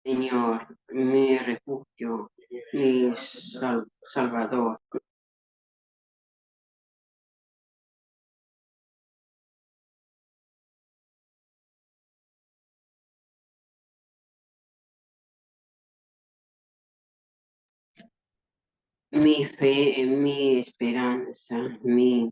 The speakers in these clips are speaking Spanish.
Señor, mi refugio, mi salvador. Mi fe, mi esperanza, mi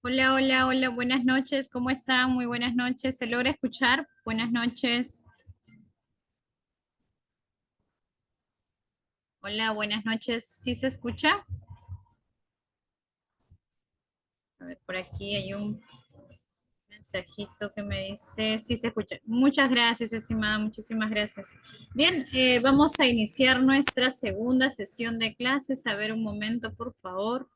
Hola, hola, hola, buenas noches, ¿cómo están? Muy buenas noches, ¿se logra escuchar? Buenas noches. Hola, buenas noches, ¿sí se escucha? A ver, por aquí hay un mensajito que me dice, sí se escucha. Muchas gracias, estimada, muchísimas gracias. Bien, vamos a iniciar nuestra segunda sesión de clases. A ver, un momento, por favor.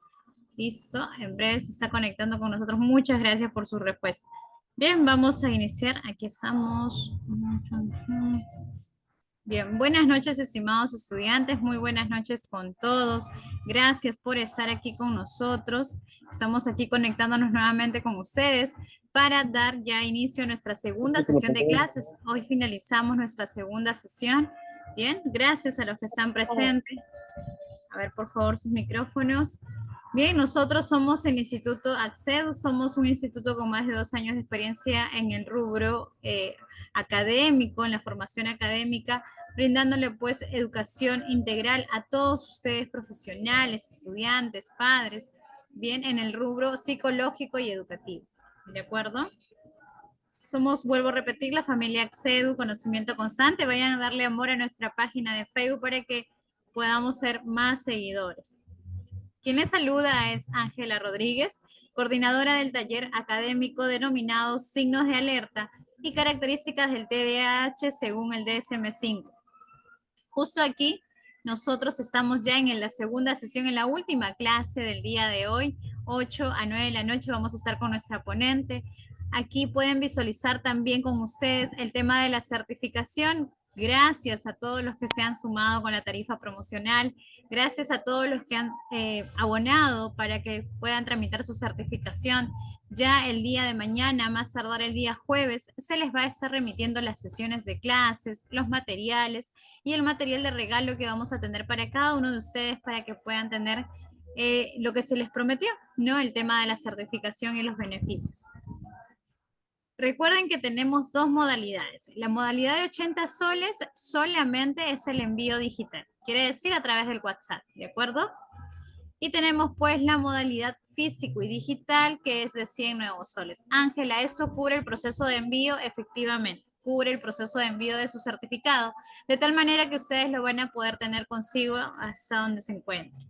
Listo, en breve se está conectando con nosotros. Muchas gracias por su respuesta. Bien, vamos a iniciar. Aquí estamos. Bien, buenas noches, estimados estudiantes, muy buenas noches con todos. Gracias por estar aquí con nosotros. Estamos aquí conectándonos nuevamente con ustedes para dar ya inicio a nuestra segunda sesión de clases. Hoy finalizamos nuestra segunda sesión. Bien, gracias a los que están presentes. A ver, por favor, sus micrófonos. Bien, nosotros somos el Instituto ACCEDU, somos un instituto con más de 2 años de experiencia en el rubro académico, en la formación académica, brindándole pues educación integral a todos ustedes profesionales, estudiantes, padres, bien, en el rubro psicológico y educativo. ¿De acuerdo? Somos, vuelvo a repetir, la familia Accedu, conocimiento constante. Vayan a darle amor a nuestra página de Facebook para que podamos ser más seguidores. Quien les saluda es Ángela Rodríguez, coordinadora del taller académico denominado Signos de Alerta y características del TDAH según el DSM-5. Justo aquí nosotros estamos ya en la segunda sesión, en la última clase del día de hoy, 8 a 9 de la noche vamos a estar con nuestra ponente. Aquí pueden visualizar también con ustedes el tema de la certificación. Gracias a todos los que se han sumado con la tarifa promocional, gracias a todos los que han abonado para que puedan tramitar su certificación. Ya el día de mañana, más tardar el día jueves, se les va a estar remitiendo las sesiones de clases, los materiales y el material de regalo que vamos a tener para cada uno de ustedes para que puedan tener lo que se les prometió, ¿no? El tema de la certificación y los beneficios. Recuerden que tenemos dos modalidades. La modalidad de 80 soles solamente es el envío digital, quiere decir a través del WhatsApp, ¿de acuerdo? Y tenemos pues la modalidad físico y digital que es de 100 nuevos soles. Ángela, ¿eso cubre el proceso de envío? Efectivamente, cubre el proceso de envío de su certificado, de tal manera que ustedes lo van a poder tener consigo hasta donde se encuentren.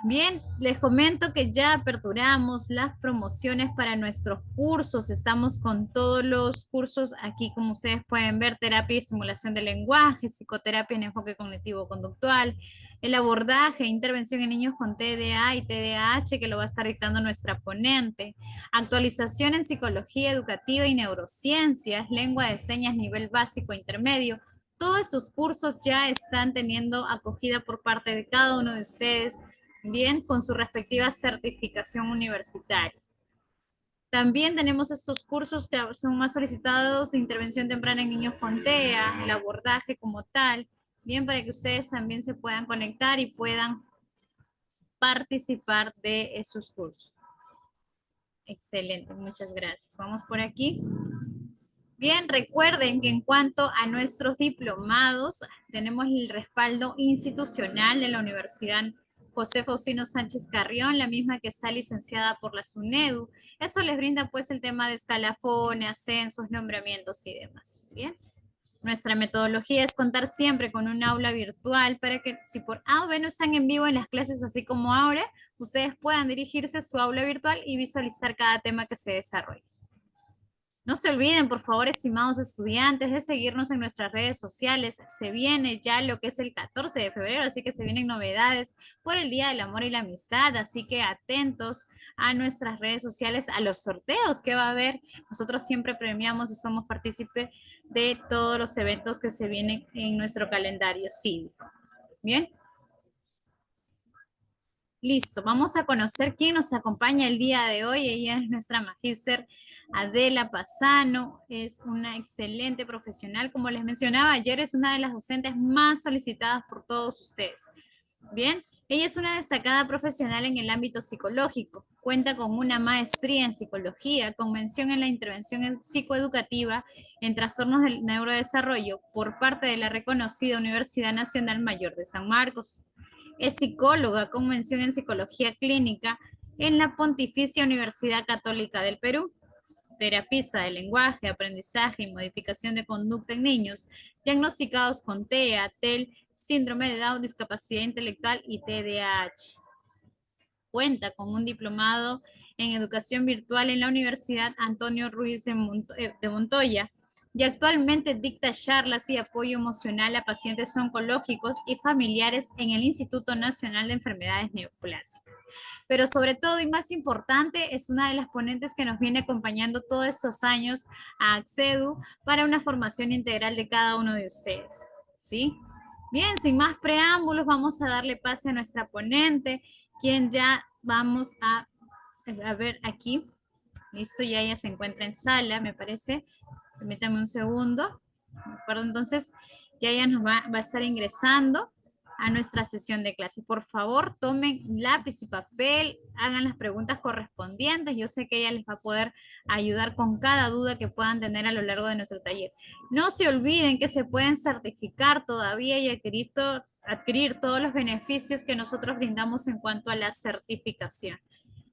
Bien, les comento que ya aperturamos las promociones para nuestros cursos. Estamos con todos los cursos aquí, como ustedes pueden ver, terapia y estimulación del lenguaje, psicoterapia en enfoque cognitivo-conductual, el abordaje e intervención en niños con TDA y TDAH, que lo va a estar dictando nuestra ponente, actualización en psicología educativa y neurociencias, lengua de señas nivel básico e intermedio. Todos esos cursos ya están teniendo acogida por parte de cada uno de ustedes, bien, con su respectiva certificación universitaria. También tenemos estos cursos que son más solicitados de intervención temprana en niños con TEA, el abordaje como tal, bien, para que ustedes también se puedan conectar y puedan participar de esos cursos. Excelente, muchas gracias. Vamos por aquí. Bien, recuerden que en cuanto a nuestros diplomados, tenemos el respaldo institucional de la Universidad José Faustino Sánchez Carrión, la misma que está licenciada por la SUNEDU. Eso les brinda pues el tema de escalafones, ascensos, nombramientos y demás. Bien. Nuestra metodología es contar siempre con un aula virtual para que si por A o B no están en vivo en las clases así como ahora, ustedes puedan dirigirse a su aula virtual y visualizar cada tema que se desarrolla. No se olviden, por favor, estimados estudiantes, de seguirnos en nuestras redes sociales. Se viene ya lo que es el 14 de febrero, así que se vienen novedades por el Día del Amor y la Amistad, así que atentos a nuestras redes sociales, a los sorteos que va a haber. Nosotros siempre premiamos y somos partícipes de todos los eventos que se vienen en nuestro calendario cívico. Bien. Listo, vamos a conocer quién nos acompaña el día de hoy. Ella es nuestra magíster Adela Pasano, es una excelente profesional. Como les mencionaba ayer, es una de las docentes más solicitadas por todos ustedes. Bien, ella es una destacada profesional en el ámbito psicológico. Cuenta con una maestría en psicología, con mención en la intervención psicoeducativa en trastornos del neurodesarrollo por parte de la reconocida Universidad Nacional Mayor de San Marcos. Es psicóloga con mención en psicología clínica en la Pontificia Universidad Católica del Perú. Terapista de lenguaje, aprendizaje y modificación de conducta en niños diagnosticados con TEA, TEL, síndrome de Down, discapacidad intelectual y TDAH. Cuenta con un diplomado en educación virtual en la Universidad Antonio Ruiz de Montoya y actualmente dicta charlas y apoyo emocional a pacientes oncológicos y familiares en el Instituto Nacional de Enfermedades Neoplásicas. Pero sobre todo y más importante, es una de las ponentes que nos viene acompañando todos estos años a Accedu para una formación integral de cada uno de ustedes, ¿sí? Bien, sin más preámbulos, vamos a darle pase a nuestra ponente, quien ya vamos a ver aquí. Listo, ya ella se encuentra en sala, me parece. Permítame un segundo. ¿De acuerdo? Entonces, ya ella nos va a estar ingresando a nuestra sesión de clase. Por favor, tomen lápiz y papel, hagan las preguntas correspondientes. Yo sé que ella les va a poder ayudar con cada duda que puedan tener a lo largo de nuestro taller. No se olviden que se pueden certificar todavía y adquirir todos los beneficios que nosotros brindamos en cuanto a la certificación.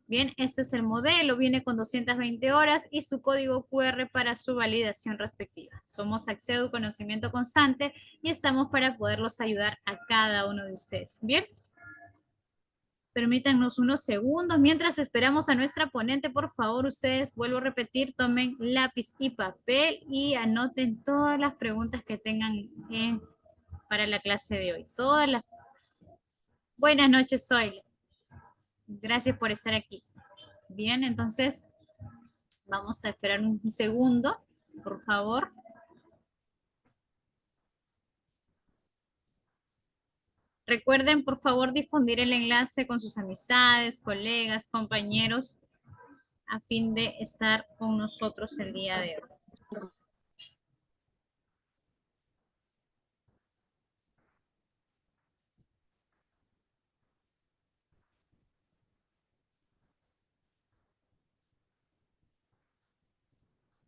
Bien, este es el modelo, viene con 220 horas y su código QR para su validación respectiva. Somos Accedu Conocimiento Constante y estamos para poderlos ayudar a cada uno de ustedes. Bien, permítanos unos segundos. Mientras esperamos a nuestra ponente, por favor, ustedes, vuelvo a repetir, tomen lápiz y papel y anoten todas las preguntas que tengan para la clase de hoy. Buenas noches, Zoila. Gracias por estar aquí. Bien, entonces vamos a esperar un segundo, por favor. Recuerden, por favor, difundir el enlace con sus amistades, colegas, compañeros, a fin de estar con nosotros el día de hoy.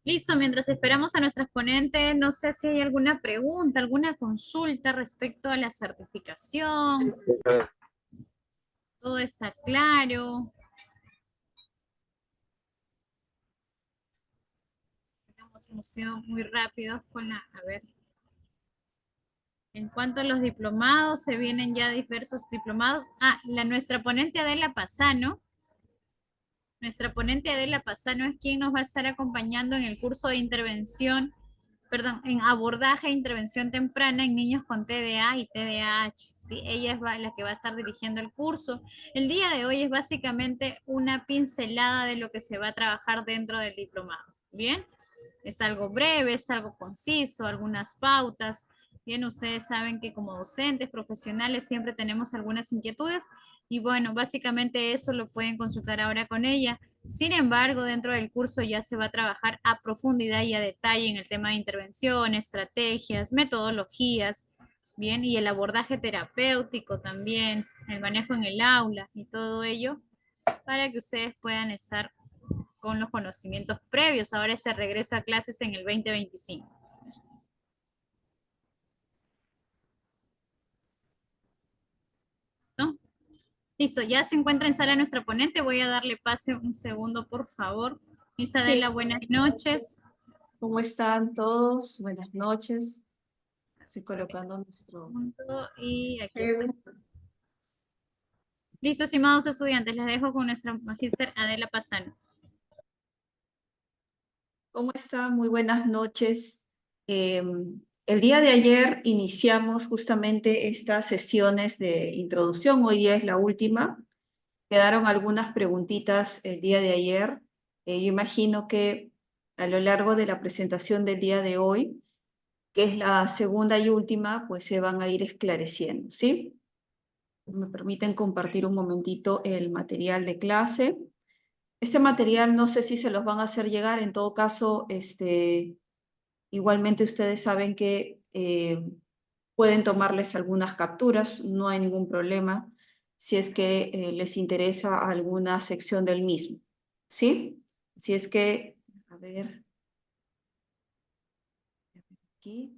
Listo, mientras esperamos a nuestras ponentes, no sé si hay alguna pregunta, alguna consulta respecto a la certificación. Todo está claro. Hemos sido muy rápidos con a ver. En cuanto a los diplomados, se vienen ya diversos diplomados. Nuestra ponente Adela Pasano. Nuestra ponente Adela Pasano es quien nos va a estar acompañando en el curso de intervención, en abordaje e intervención temprana en niños con TDA y TDAH. ¿Sí? Ella es la que va a estar dirigiendo el curso. El día de hoy es básicamente una pincelada de lo que se va a trabajar dentro del diplomado. ¿Bien? Es algo breve, es algo conciso, algunas pautas. Bien, ustedes saben que como docentes profesionales siempre tenemos algunas inquietudes y bueno, básicamente eso lo pueden consultar ahora con ella. Sin embargo, dentro del curso ya se va a trabajar a profundidad y a detalle en el tema de intervención, estrategias, metodologías, bien, y el abordaje terapéutico también, el manejo en el aula y todo ello para que ustedes puedan estar con los conocimientos previos. Ahora ese regreso a clases en el 2025. ¿Listo? Listo, ya se encuentra en sala nuestra ponente. Voy a darle pase un segundo, por favor. Miss Adela, Sí, buenas noches. ¿cómo están todos? Buenas noches. Estoy colocando nuestro Y aquí está. sede. Listo, estimados estudiantes, les dejo con nuestra magíster Adela Pasano. ¿Cómo están? Muy buenas noches. El día de ayer iniciamos justamente estas sesiones de introducción. Hoy día es la última. Quedaron algunas preguntitas el día de ayer. Yo imagino que a lo largo de la presentación del día de hoy, que es la segunda y última, pues se van a ir esclareciendo, ¿sí? Me permiten compartir un momentito el material de clase. Este material no sé si se los van a hacer llegar, en todo caso, igualmente ustedes saben que pueden tomarles algunas capturas, no hay ningún problema si es que les interesa alguna sección del mismo, ¿sí? Si es que, a ver, aquí.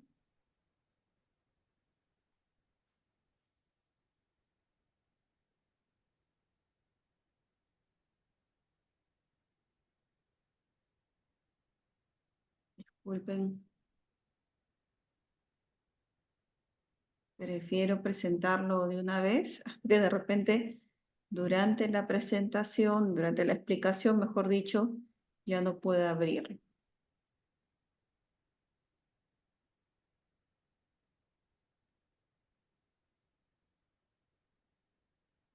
Disculpen. Prefiero presentarlo de una vez, que de repente durante la presentación, durante la explicación, mejor dicho, ya no pueda abrirlo.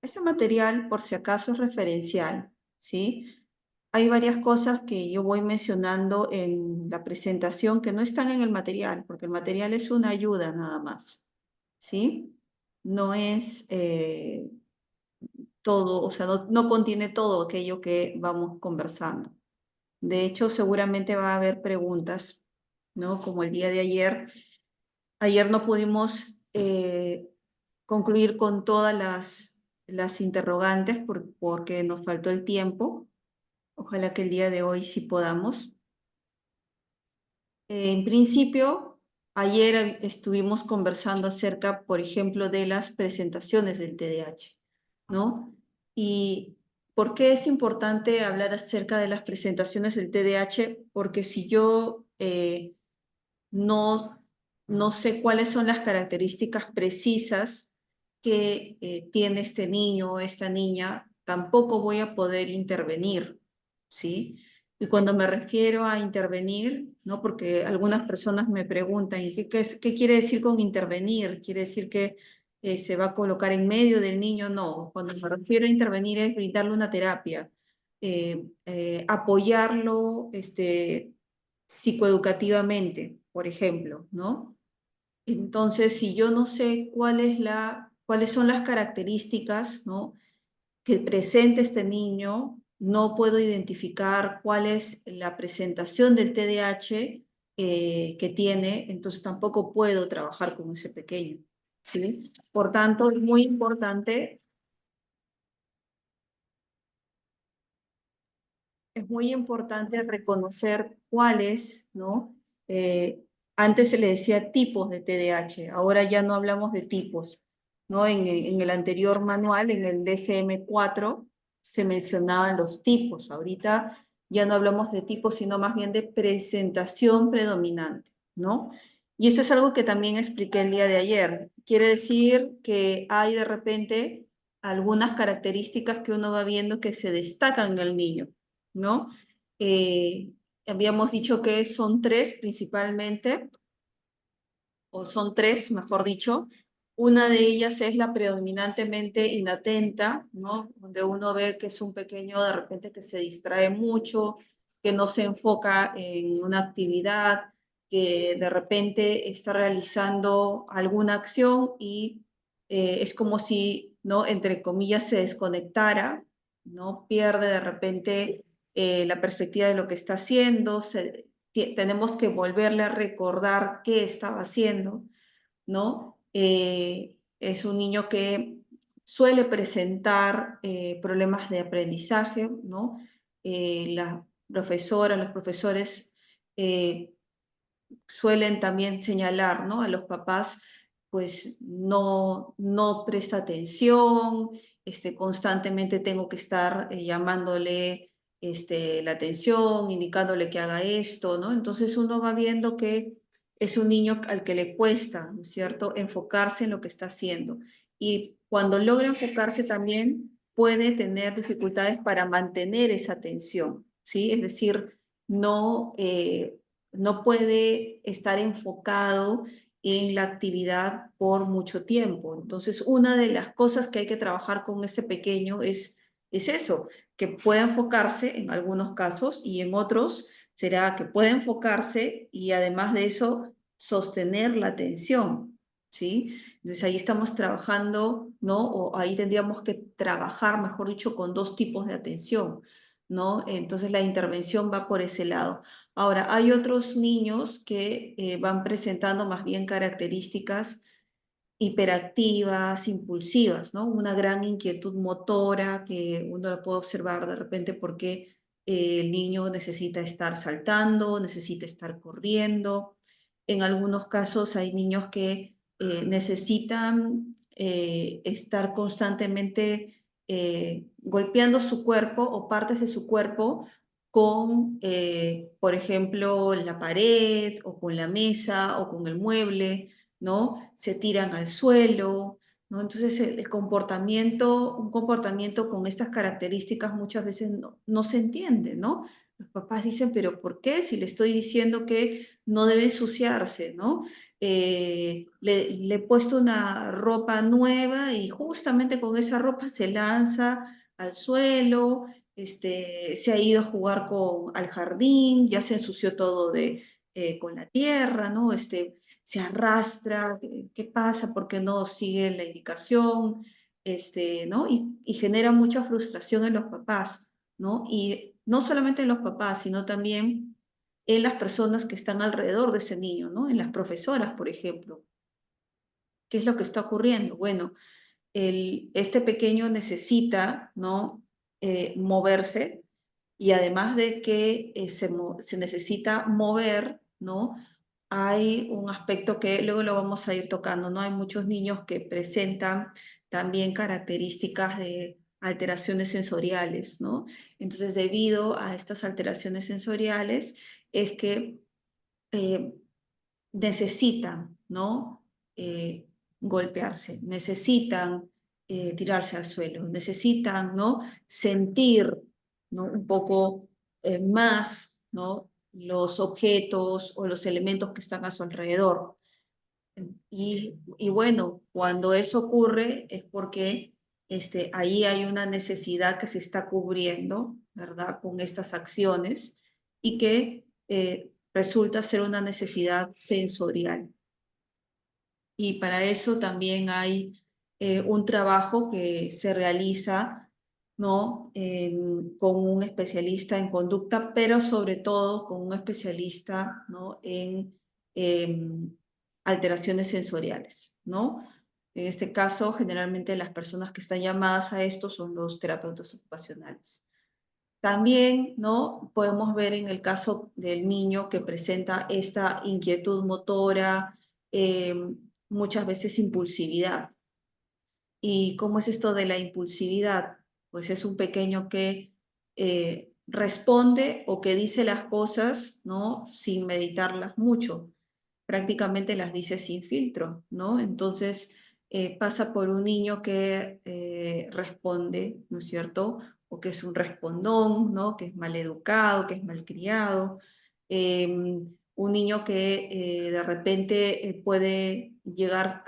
Ese material, por si acaso, es referencial, ¿sí? Hay varias cosas que yo voy mencionando en la presentación que no están en el material, porque el material es una ayuda nada más, ¿sí? No es todo, o sea, no contiene todo aquello que vamos conversando. De hecho, seguramente va a haber preguntas, ¿no? Como el día de ayer. Ayer no pudimos concluir con todas las interrogantes porque nos faltó el tiempo. Ojalá que el día de hoy sí podamos. En principio, ayer estuvimos conversando acerca, por ejemplo, de las presentaciones del TDAH, ¿no? Y ¿por qué es importante hablar acerca de las presentaciones del TDAH? Porque si yo no, no sé cuáles son las características precisas que tiene este niño o esta niña, tampoco voy a poder intervenir, ¿sí? Y cuando me refiero a intervenir, ¿no? Porque algunas personas me preguntan, ¿y qué quiere decir con intervenir? ¿Quiere decir que se va a colocar en medio del niño? No, cuando me refiero a intervenir es brindarle una terapia, apoyarlo, psicoeducativamente, por ejemplo, ¿no? Entonces, si yo no sé cuáles son las características, ¿no? que presenta este niño, no puedo identificar cuál es la presentación del TDAH que tiene, entonces tampoco puedo trabajar con ese pequeño, ¿sí? Por tanto, es muy importante reconocer cuáles, ¿no? Antes se le decía tipos de TDAH, ahora ya no hablamos de tipos, ¿no? En el anterior manual, en el DSM-4, se mencionaban los tipos. Ahorita ya no hablamos de tipos, sino más bien de presentación predominante, ¿no? Y esto es algo que también expliqué el día de ayer. Quiere decir que hay de repente algunas características que uno va viendo que se destacan en el niño, ¿no? Habíamos dicho que son tres principalmente, o son tres, mejor dicho. Una de ellas es la predominantemente inatenta, ¿no? Donde uno ve que es un pequeño de repente que se distrae mucho, que no se enfoca en una actividad, que de repente está realizando alguna acción y es como si, ¿no? Entre comillas, se desconectara, ¿no? Pierde de repente la perspectiva de lo que está haciendo, tenemos que volverle a recordar qué estaba haciendo, ¿no? Es un niño que suele presentar problemas de aprendizaje, ¿no? La profesora, los profesores suelen también señalar, ¿no? A los papás, pues no presta atención, constantemente tengo que estar llamándole la atención, indicándole que haga esto, ¿no? Entonces uno va viendo que es un niño al que le cuesta, ¿no es cierto?, enfocarse en lo que está haciendo. Y cuando logra enfocarse también puede tener dificultades para mantener esa atención, ¿sí? Es decir, no no puede estar enfocado en la actividad por mucho tiempo. Entonces, una de las cosas que hay que trabajar con este pequeño es eso, que pueda enfocarse en algunos casos y en otros será que pueda enfocarse y además de eso sostener la atención, ¿sí? Entonces ahí estamos trabajando, ¿no? O ahí tendríamos que trabajar, mejor dicho, con dos tipos de atención, ¿no? Entonces la intervención va por ese lado. Ahora, hay otros niños que van presentando más bien características hiperactivas, impulsivas, ¿no? Una gran inquietud motora que uno la puede observar de repente porque el niño necesita estar saltando, necesita estar corriendo. En algunos casos hay niños que necesitan estar constantemente golpeando su cuerpo o partes de su cuerpo con, por ejemplo, la pared o con la mesa o con el mueble, ¿no? Se tiran al suelo, ¿no? Entonces el comportamiento, un comportamiento con estas características muchas veces no se entiende, ¿no? Los papás dicen, pero ¿por qué? Si le estoy diciendo que no debe ensuciarse, ¿no? Le he puesto una ropa nueva y justamente con esa ropa se lanza al suelo, se ha ido a jugar al jardín, ya se ensució todo con la tierra, ¿no? Se arrastra, ¿qué pasa? ¿Por qué no sigue la indicación? ¿No? Y genera mucha frustración en los papás, ¿no? Y no solamente en los papás, sino también en las personas que están alrededor de ese niño, ¿no? En las profesoras, por ejemplo. ¿Qué es lo que está ocurriendo? Bueno, este pequeño necesita, ¿no? Moverse, y además de que se necesita mover, ¿no? Hay un aspecto que luego lo vamos a ir tocando, ¿no? Hay muchos niños que presentan también características de alteraciones sensoriales, ¿no? Entonces, debido a estas alteraciones sensoriales, es que eh, necesitan, ¿no? Golpearse, necesitan tirarse al suelo, necesitan, ¿no? Sentir, ¿no? Un poco más, ¿no? Los objetos o los elementos que están a su alrededor. Y bueno, cuando eso ocurre es porque ahí hay una necesidad que se está cubriendo, ¿verdad? Con estas acciones y que resulta ser una necesidad sensorial. Y para eso también hay un trabajo que se realiza, ¿no? Con un especialista en conducta, pero sobre todo con un especialista, ¿no? En alteraciones sensoriales, ¿no? En este caso, generalmente las personas que están llamadas a esto son los terapeutas ocupacionales. También, ¿no? Podemos ver en el caso del niño que presenta esta inquietud motora, muchas veces impulsividad. ¿Y cómo es esto de la impulsividad? Pues es un pequeño que responde o que dice las cosas, ¿no? Sin meditarlas mucho. Prácticamente las dice sin filtro, ¿no? Entonces pasa por un niño que responde, ¿no es cierto? O que es un respondón, ¿no? Que es maleducado, que es malcriado. Un niño que de repente puede llegar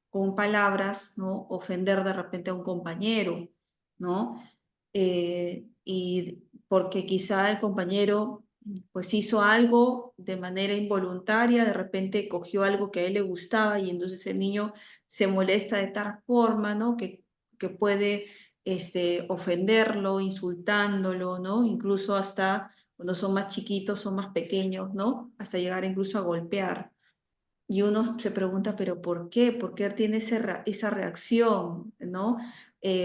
con palabras, ¿no? Ofender de repente a un compañero, ¿no? Y porque quizá el compañero pues hizo algo de manera involuntaria, de repente cogió algo que a él le gustaba y entonces el niño se molesta de tal forma, ¿no? Que puede ofenderlo, insultándolo, ¿no? Incluso hasta cuando son más chiquitos, son más pequeños, ¿no? Hasta llegar incluso a golpear. Y uno se pregunta, ¿pero por qué? ¿Por qué tiene esa reacción? ¿No?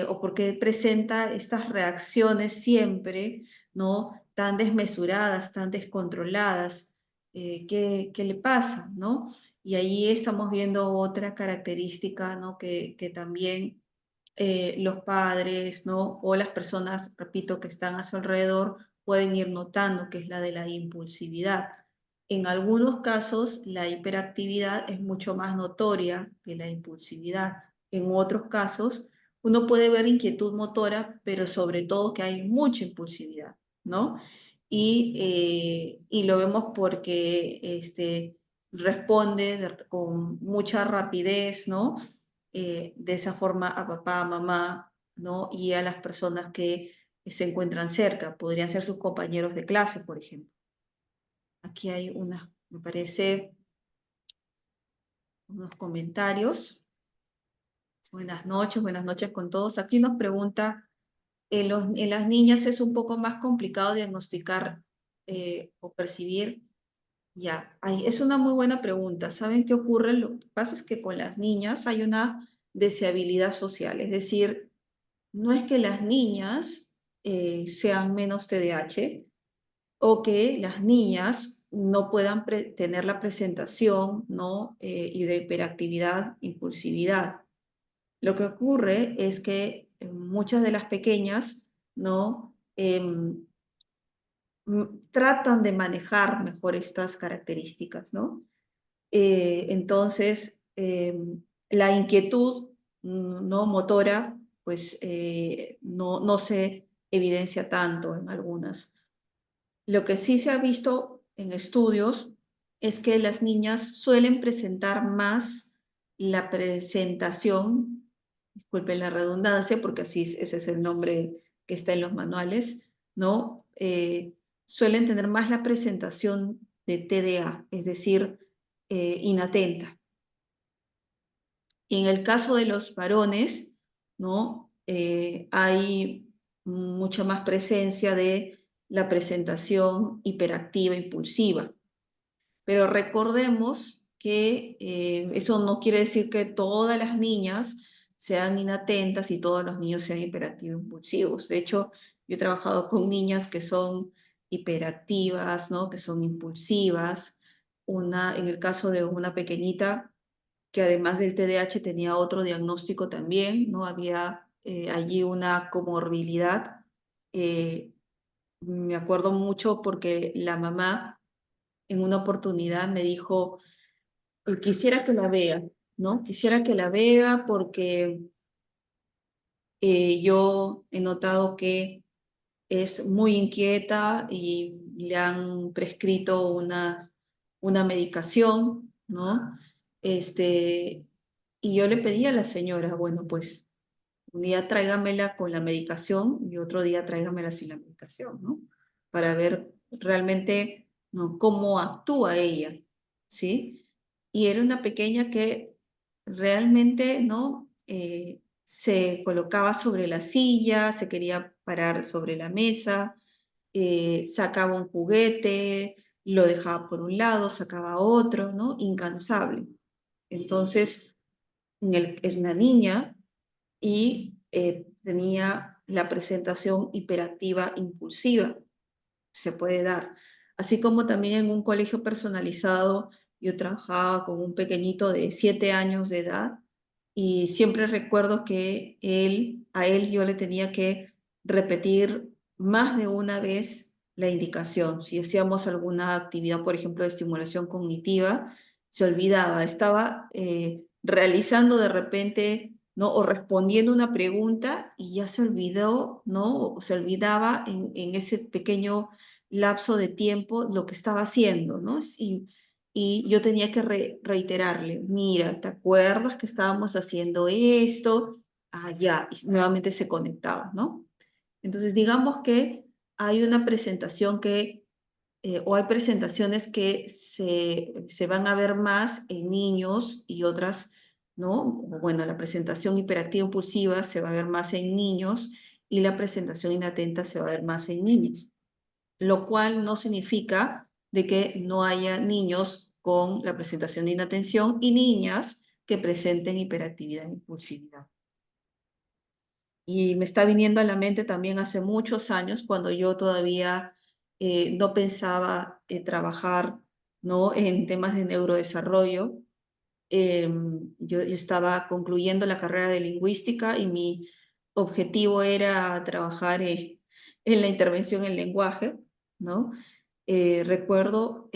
¿O por qué presenta estas reacciones siempre, ¿no? Tan desmesuradas, tan descontroladas? ¿Qué le pasa? ¿No? Y ahí estamos viendo otra característica, ¿no? Que también los padres, ¿no? O las personas, repito, que están a su alrededor pueden ir notando, que es la de la impulsividad. En algunos casos, la hiperactividad es mucho más notoria que la impulsividad. En otros casos, uno puede ver inquietud motora, pero sobre todo que hay mucha impulsividad, ¿no? Y lo vemos porque responde con mucha rapidez, ¿no? De esa forma a papá, a mamá, ¿no? Y a las personas que se encuentran cerca. Podrían ser sus compañeros de clase, por ejemplo. Aquí hay me parece, unos comentarios. Buenas noches con todos. Aquí nos pregunta, en las niñas es un poco más complicado diagnosticar o percibir. Ya, es una muy buena pregunta. ¿Saben qué ocurre? Lo que pasa es que con las niñas hay una deseabilidad social, es decir, no es que las niñas sean menos TDAH o que las niñas no puedan tener la presentación, ¿no? Y de hiperactividad, impulsividad. Lo que ocurre es que muchas de las pequeñas, ¿no? tratan de manejar mejor estas características, ¿no? Entonces, la inquietud no motora, pues no se evidencia tanto en algunas. Lo que sí se ha visto en estudios es que las niñas suelen presentar más la presentación, disculpen la redundancia, porque ese es el nombre que está en los manuales, ¿no? Suelen tener más la presentación de TDA, es decir, inatenta. Y en el caso de los varones, ¿no? Hay mucha más presencia de la presentación hiperactiva, impulsiva. Pero recordemos que eso no quiere decir que todas las niñas sean inatentas y todos los niños sean hiperactivos, impulsivos. De hecho, yo he trabajado con niñas que son hiperactivas, ¿no? Que son impulsivas. En el caso de una pequeñita que además del TDAH tenía otro diagnóstico también, ¿no? Había allí una comorbilidad. Me acuerdo mucho porque la mamá en una oportunidad me dijo, quisiera que la vea, ¿no? Quisiera que la vea porque yo he notado que es muy inquieta y le han prescrito una medicación, ¿no? Y yo le pedí a la señora, bueno, pues un día tráigamela con la medicación y otro día tráigamela sin la medicación, ¿no? Para ver realmente, ¿no?, cómo actúa ella, ¿sí? Y era una pequeña que realmente, ¿no? Se colocaba sobre la silla, se quería parar sobre la mesa, sacaba un juguete, lo dejaba por un lado, sacaba otro, ¿no? Incansable. Entonces, es una niña y tenía la presentación hiperactiva impulsiva, se puede dar. Así como también en un colegio personalizado, yo trabajaba con un pequeñito de 7 años de edad y siempre recuerdo que a él yo le tenía que repetir más de una vez la indicación. Si hacíamos alguna actividad, por ejemplo, de estimulación cognitiva, se olvidaba, estaba realizando de repente, ¿no? O respondiendo una pregunta y ya se olvidó, ¿no? O se olvidaba en ese pequeño lapso de tiempo lo que estaba haciendo, ¿no? Y yo tenía que reiterarle, mira, ¿te acuerdas que estábamos haciendo esto? Ah, ya, y nuevamente se conectaba, ¿no? Entonces, digamos que hay una presentación o hay presentaciones que se van a ver más en niños y otras, ¿no? Bueno, la presentación hiperactiva impulsiva se va a ver más en niños y la presentación inatenta se va a ver más en niñas, lo cual no significa de que no haya niños con la presentación de inatención y niñas que presenten hiperactividad e impulsividad. Y me está viniendo a la mente también hace muchos años, cuando yo todavía no pensaba trabajar, ¿no?, en temas de neurodesarrollo. Yo estaba concluyendo la carrera de lingüística y mi objetivo era trabajar en la intervención en lenguaje, ¿no? Recuerdo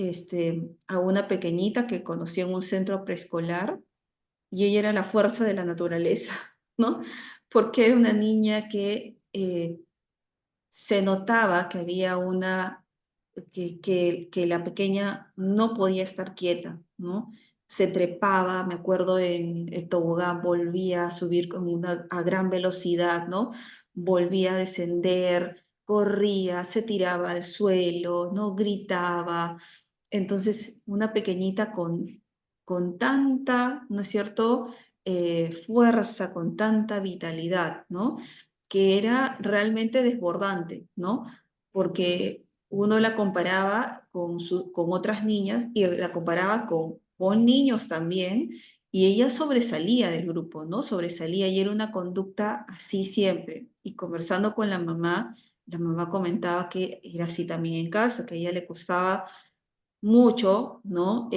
a una pequeñita que conocí en un centro preescolar y ella era la fuerza de la naturaleza, ¿no? Porque era una niña que se notaba que había que la pequeña no podía estar quieta, ¿no? Se trepaba, me acuerdo, en el tobogán, volvía a subir a gran velocidad, ¿no? Volvía a descender, corría, se tiraba al suelo, ¿no? Gritaba. Entonces, una pequeñita con tanta, ¿no es cierto?, fuerza, con tanta vitalidad, ¿no?, que era realmente desbordante, ¿no? Porque uno la comparaba con otras niñas y la comparaba con niños también, y ella sobresalía del grupo, ¿no? Sobresalía y era una conducta así siempre. Y conversando con la mamá comentaba que era así también en casa, que a ella le costaba mucho, ¿no?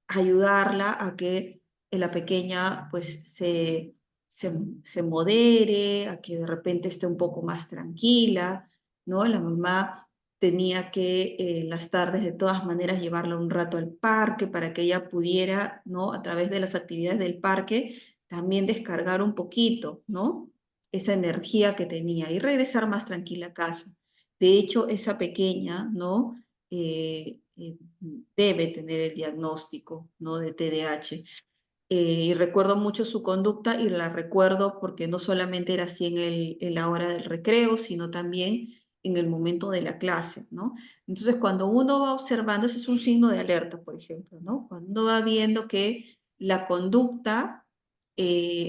Ayudarla a que la pequeña pues se modere, a que de repente esté un poco más tranquila, ¿no? La mamá tenía que en las tardes de todas maneras llevarla un rato al parque para que ella pudiera, ¿no? A través de las actividades del parque, también descargar un poquito, ¿no? Esa energía que tenía y regresar más tranquila a casa. De hecho, esa pequeña, ¿no? Debe tener el diagnóstico, ¿no? De TDAH. Y recuerdo mucho su conducta y la recuerdo porque no solamente era así en la hora del recreo, sino también en el momento de la clase, ¿no? Entonces, cuando uno va observando, ese es un signo de alerta, por ejemplo, ¿no? Cuando uno va viendo que la conducta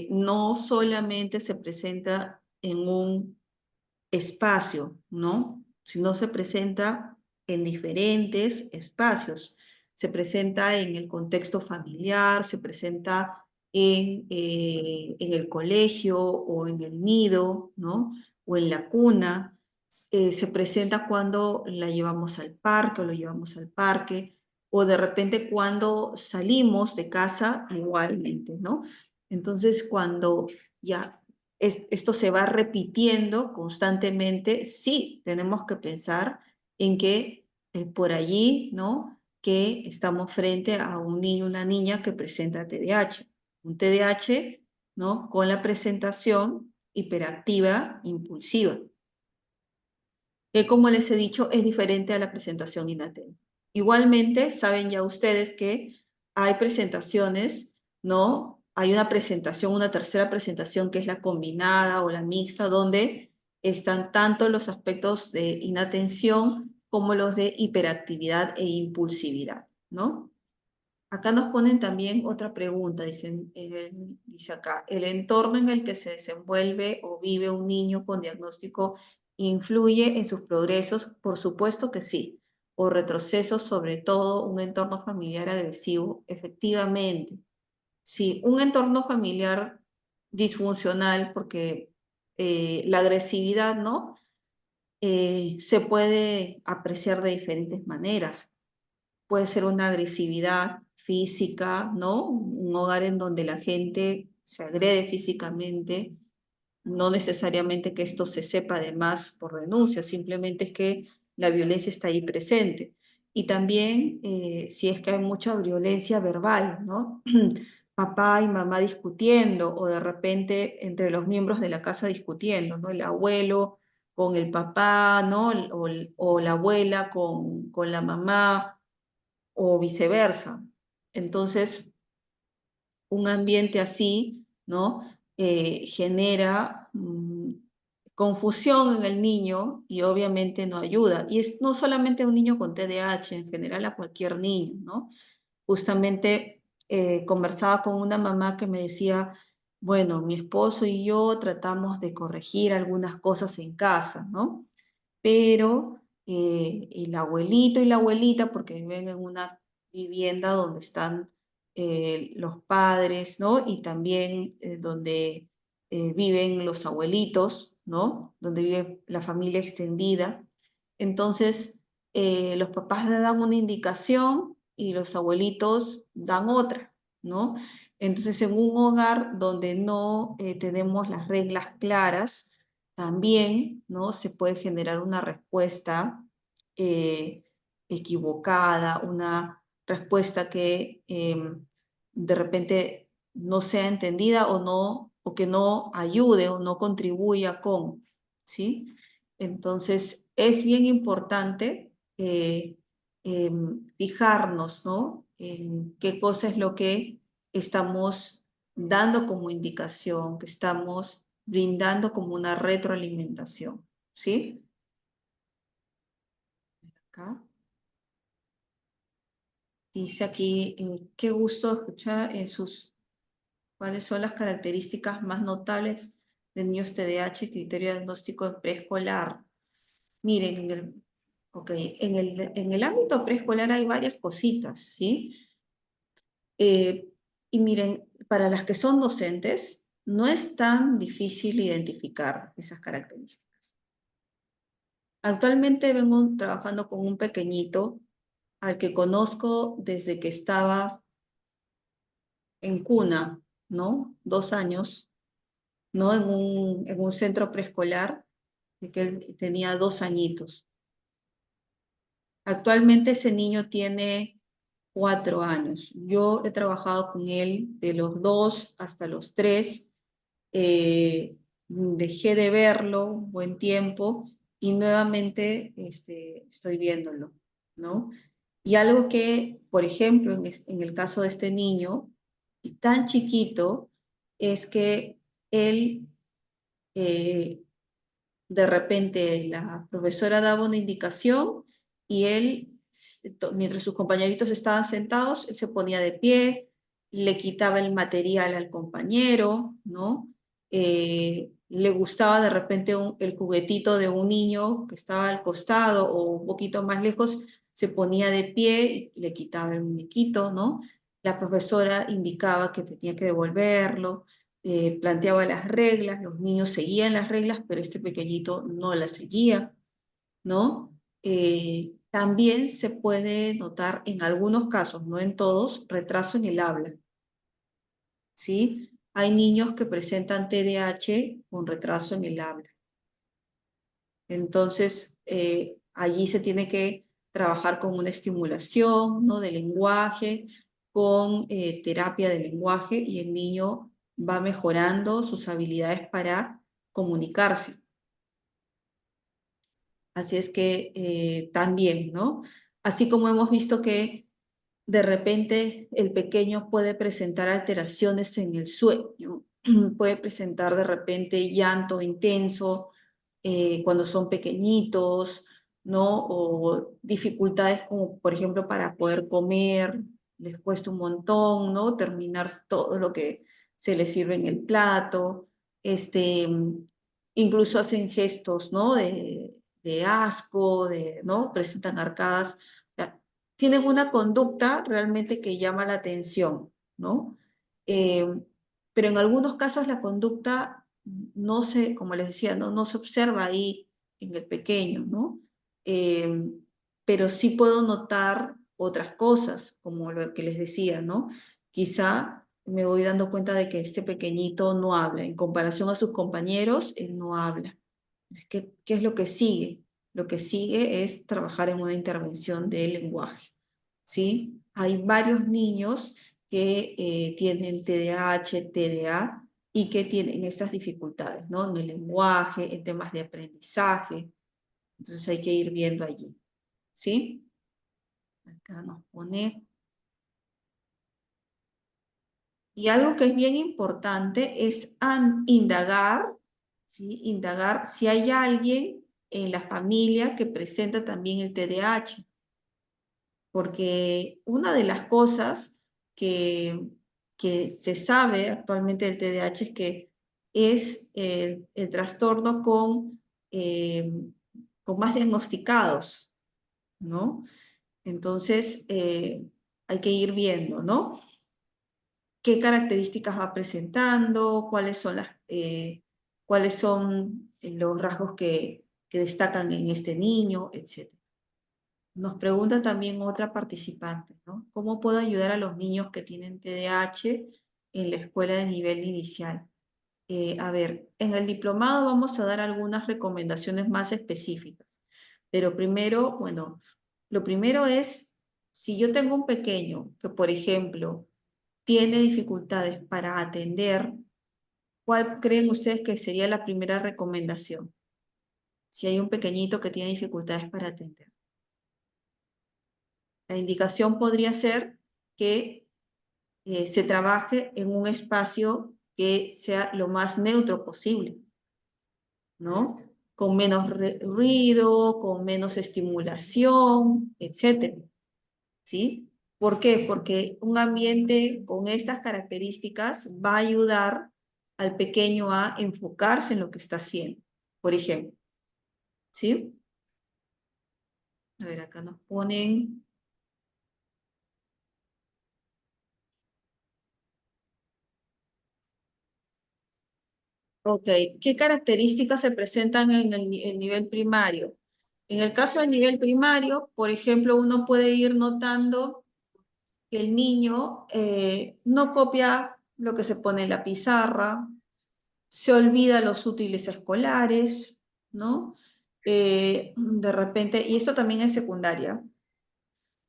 no solamente se presenta en un espacio, ¿no? Sino se presenta en diferentes espacios. Se presenta en el contexto familiar, se presenta en el colegio o en el nido, ¿no? O en la cuna. Se presenta cuando la llevamos al parque o lo llevamos al parque, o de repente cuando salimos de casa igualmente, ¿no? Entonces, cuando ya esto se va repitiendo constantemente, sí, tenemos que pensar en que por allí, ¿no? Que estamos frente a un niño, una niña que presenta TDAH. Un TDAH, ¿no? Con la presentación hiperactiva impulsiva, que como les he dicho es diferente a la presentación inatenta. Igualmente, saben ya ustedes que hay presentaciones, ¿no? Hay una presentación, una tercera presentación que es la combinada o la mixta, donde están tanto los aspectos de inatención como los de hiperactividad e impulsividad, ¿no? Acá nos ponen también otra pregunta, dice acá, ¿el entorno en el que se desenvuelve o vive un niño con diagnóstico influye en sus progresos? Por supuesto que sí, o retrocesos, sobre todo un entorno familiar agresivo, efectivamente. Sí, un entorno familiar disfuncional, porque la agresividad, ¿no? Se puede apreciar de diferentes maneras. Puede ser una agresividad física, ¿no? Un hogar en donde la gente se agrede físicamente, no necesariamente que esto se sepa además por denuncia, simplemente es que la violencia está ahí presente. Y también si es que hay mucha violencia verbal, ¿no? Papá y mamá discutiendo o de repente entre los miembros de la casa discutiendo, ¿no? El abuelo con el papá, ¿no? O la abuela con la mamá o viceversa. Entonces, un ambiente así, ¿no? Genera confusión en el niño y obviamente no ayuda. Y es no solamente a un niño con TDAH, en general a cualquier niño, ¿no? Justamente conversaba con una mamá que me decía, bueno, mi esposo y yo tratamos de corregir algunas cosas en casa, ¿no? Pero el abuelito y la abuelita, porque viven en una vivienda donde están los padres, ¿no? Y también donde viven los abuelitos, ¿no? Donde vive la familia extendida. Entonces, los papás le dan una indicación y los abuelitos dan otra, ¿no? Entonces, en un hogar donde no tenemos las reglas claras, también, ¿no? Se puede generar una respuesta eh, equivocada, una respuesta que de repente no sea entendida o que no ayude o no contribuya con, ¿sí? Entonces, es bien importante fijarnos, ¿no? En qué cosa es lo que estamos dando como indicación, que estamos brindando como una retroalimentación, ¿sí? Acá. Dice aquí, qué gusto escuchar cuáles son las características más notables de niños TDAH, criterio de diagnóstico en preescolar. Miren, en el ámbito preescolar hay varias cositas, ¿sí? Y miren, para las que son docentes, no es tan difícil identificar esas características. Actualmente vengo trabajando con un pequeñito al que conozco desde que estaba en cuna, ¿no? 2 años, ¿no? En un centro preescolar, de que él tenía 2 añitos. Actualmente ese niño tiene 4 años. Yo he trabajado con él de los 2 hasta los 3. Dejé de verlo un buen tiempo y nuevamente estoy viéndolo, ¿no? Y algo que, por ejemplo, en el caso de este niño, y tan chiquito, es que él, de repente, la profesora daba una indicación y él, mientras sus compañeritos estaban sentados, él se ponía de pie, le quitaba el material al compañero, ¿no? Le gustaba de repente el juguetito de un niño que estaba al costado o un poquito más lejos, se ponía de pie y le quitaba el muñequito, ¿no? La profesora indicaba que tenía que devolverlo, planteaba las reglas, los niños seguían las reglas, pero este pequeñito no las seguía, ¿no? También se puede notar en algunos casos, no en todos, retraso en el habla, ¿sí? Hay niños que presentan TDAH con retraso en el habla. Entonces, allí se tiene que trabajar con una estimulación, ¿no? De lenguaje, con terapia de lenguaje, y el niño va mejorando sus habilidades para comunicarse. Así es que también, ¿no? Así como hemos visto que de repente el pequeño puede presentar alteraciones en el sueño, puede presentar de repente llanto intenso cuando son pequeñitos, ¿no? O dificultades como, por ejemplo, para poder comer, les cuesta un montón, ¿no? Terminar todo lo que se les sirve en el plato, incluso hacen gestos, ¿no? De asco, ¿no? Presentan arcadas, o sea, tienen una conducta realmente que llama la atención, ¿no? Eh, pero en algunos casos la conducta no se, como les decía, no se observa ahí en el pequeño, ¿no? Eh, pero sí puedo notar otras cosas, como lo que les decía, ¿no? Quizá me voy dando cuenta de que este pequeñito no habla, en comparación a sus compañeros, él no habla. ¿Qué es lo que sigue? Lo que sigue es trabajar en una intervención de lenguaje, ¿sí? Hay varios niños que tienen TDAH, TDA y que tienen estas dificultades, ¿no? En el lenguaje, en temas de aprendizaje. Entonces hay que ir viendo allí, ¿sí? Acá nos pone. Y algo que es bien importante es indagar, ¿sí? Indagar si hay alguien en la familia que presenta también el TDAH. Porque una de las cosas que se sabe actualmente del TDAH es que es el trastorno con más diagnosticados, ¿no? Entonces, hay que ir viendo, ¿no? Qué características va presentando, cuáles son los rasgos que destacan en este niño, etc. Nos pregunta también otra participante, ¿no? ¿Cómo puedo ayudar a los niños que tienen TDAH en la escuela de nivel inicial? A ver, en el diplomado vamos a dar algunas recomendaciones más específicas, pero primero, bueno, lo primero es, si yo tengo un pequeño que, por ejemplo, tiene dificultades para atender, ¿cuál creen ustedes que sería la primera recomendación? Si hay un pequeñito que tiene dificultades para atender. La indicación podría ser que se trabaje en un espacio que sea lo más neutro posible, ¿no? Con menos ruido, con menos estimulación, etcétera, ¿sí? ¿Por qué? Porque un ambiente con estas características va a ayudar al pequeño a enfocarse en lo que está haciendo, por ejemplo, ¿sí? A ver, acá nos ponen. Ok, ¿qué características se presentan en el nivel primario? En el caso del nivel primario, por ejemplo, uno puede ir notando que el niño no copia lo que se pone en la pizarra, se olvida los útiles escolares, ¿no? De repente, y esto también es secundaria,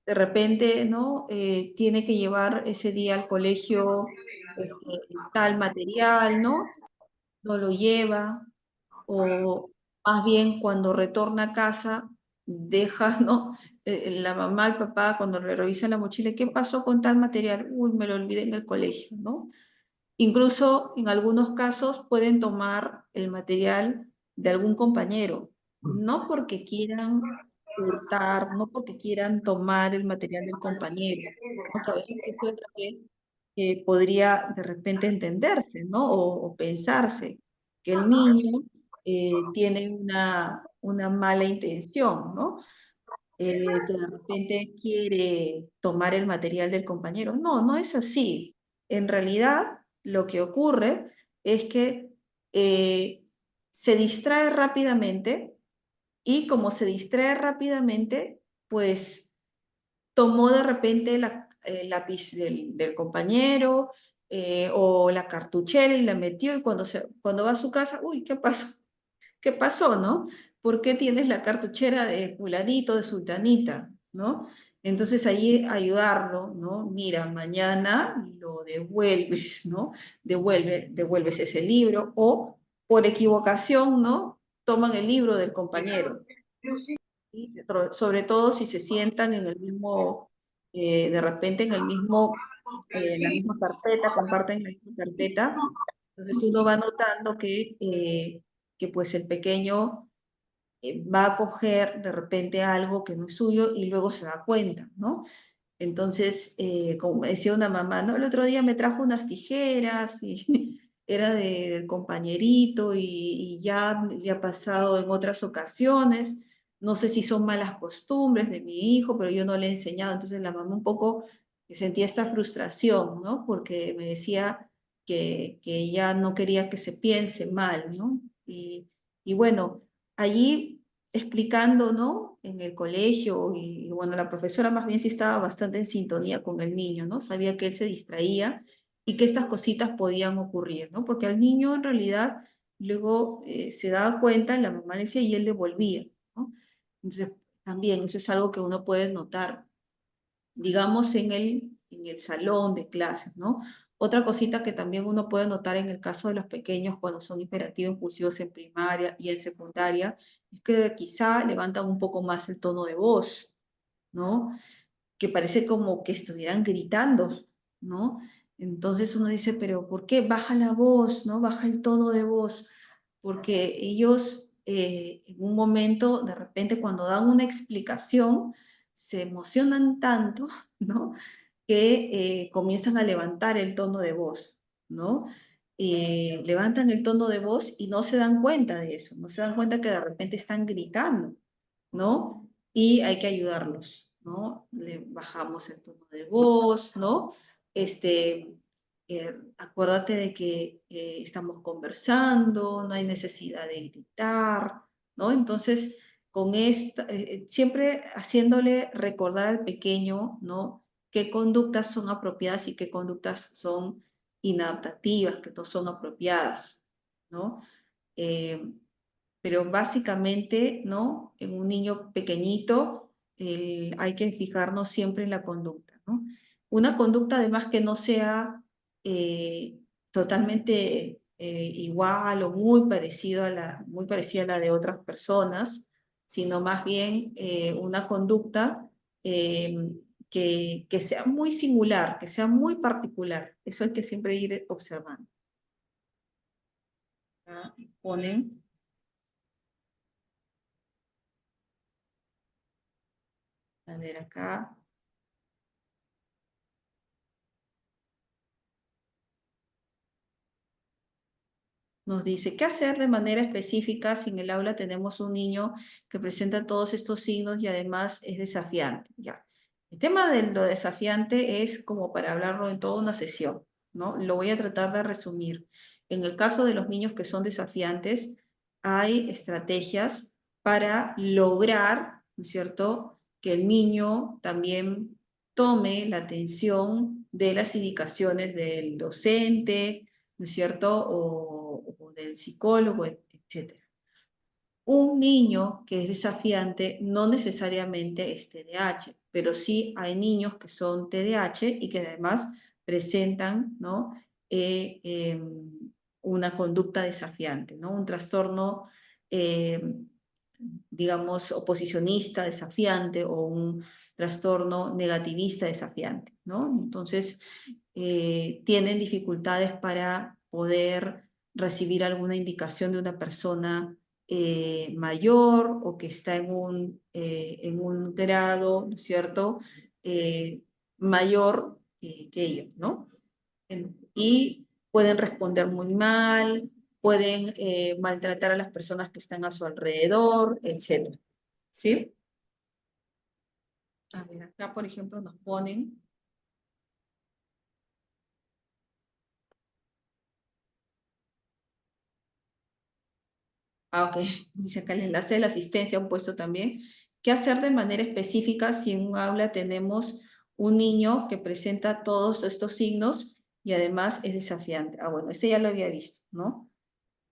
de repente, ¿no? Tiene que llevar ese día al colegio tal material, ¿no? No lo lleva, o más bien cuando retorna a casa, deja, ¿no? La mamá, el papá, cuando le revisan la mochila, ¿qué pasó con tal material? Uy, me lo olvidé en el colegio, ¿no? Incluso en algunos casos pueden tomar el material de algún compañero, no porque quieran hurtar, no porque quieran tomar el material del compañero, aunque a veces eso también podría de repente entenderse, ¿no? O pensarse que el niño tiene una mala intención, ¿no? Que de repente quiere tomar el material del compañero. No, no es así. En realidad, lo que ocurre es que eh, se distrae rápidamente y como se distrae rápidamente, pues tomó de repente el lápiz del compañero o la cartuchera y la metió y cuando va a su casa, uy, ¿qué pasó? ¿Qué pasó, no? ¿Por qué tienes la cartuchera de fulanito, de sultanita, no? Entonces ahí ayudarlo, ¿no? Mira, mañana lo devuelves, ¿no? Devuelves ese libro o por equivocación, ¿no? Toman el libro del compañero. Y sobre todo si se sientan en el mismo, de repente en el mismo, la misma carpeta, comparten la misma carpeta, entonces uno va notando que pues el pequeño va a coger de repente algo que no es suyo y luego se da cuenta, ¿no? Entonces, como me decía una mamá, ¿no? El otro día me trajo unas tijeras y era del compañerito y ya ha pasado en otras ocasiones. No sé si son malas costumbres de mi hijo, pero yo no le he enseñado. Entonces la mamá un poco sentía esta frustración, ¿no? Porque me decía que ella no quería que se piense mal, ¿no? Y bueno, allí explicando, ¿no? En el colegio y bueno, la profesora más bien sí estaba bastante en sintonía con el niño, ¿no? Sabía que él se distraía y que estas cositas podían ocurrir, ¿no? Porque al niño en realidad luego se daba cuenta, la mamá le decía y él le volvía, ¿no? Entonces, también eso es algo que uno puede notar digamos, en el salón de clases, ¿no? Otra cosita que también uno puede notar en el caso de los pequeños cuando son hiperactivos impulsivos en primaria y en secundaria, es que quizá levantan un poco más el tono de voz, ¿no? Que parece como que estuvieran gritando, ¿no? Entonces uno dice, pero ¿por qué baja la voz, ¿no? Baja el tono de voz, porque ellos en un momento, de repente, cuando dan una explicación, se emocionan tanto, ¿no? Que comienzan a levantar el tono de voz, ¿no? Levantan el tono de voz y no se dan cuenta de eso, no se dan cuenta que de repente están gritando, ¿no? Y hay que ayudarlos, ¿no? Le bajamos el tono de voz, ¿no? Acuérdate de que estamos conversando, no hay necesidad de gritar, ¿no? Entonces, con esta, siempre haciéndole recordar al pequeño, ¿no? Qué conductas son apropiadas y qué conductas son inadaptativas, que no son apropiadas, ¿no? Eh, pero básicamente, ¿no? En un niño pequeñito hay que fijarnos siempre en la conducta, ¿no? Una conducta además que no sea totalmente igual o muy parecida a la de otras personas, sino más bien una conducta eh, que sea muy singular, que sea muy particular. Eso hay que siempre ir observando. ¿Ah? Ponen, a ver acá. Nos dice, ¿qué hacer de manera específica si en el aula tenemos un niño que presenta todos estos signos y además es desafiante? Ya. El tema de lo desafiante es como para hablarlo en toda una sesión, ¿no? Lo voy a tratar de resumir. En el caso de los niños que son desafiantes, hay estrategias para lograr, ¿no es cierto?, que el niño también tome la atención de las indicaciones del docente, ¿no es cierto?, o del psicólogo, etcétera. Un niño que es desafiante no necesariamente es TDAH, pero sí hay niños que son TDAH y que además presentan, ¿no? Una conducta desafiante, ¿no? Un trastorno, eh, digamos, oposicionista desafiante o un trastorno negativista desafiante, ¿no? Entonces, tienen dificultades para poder recibir alguna indicación de una persona mayor o que está en un grado, ¿no es cierto?, mayor que ellos, ¿no? Y pueden responder muy mal, pueden maltratar a las personas que están a su alrededor, etc. ¿Sí? A ver, acá, por ejemplo, nos ponen... Ah, ok. Dice acá el enlace de la asistencia, un puesto también. ¿Qué hacer de manera específica si en un aula tenemos un niño que presenta todos estos signos y además es desafiante? Ah, bueno, este ya lo había visto, ¿no?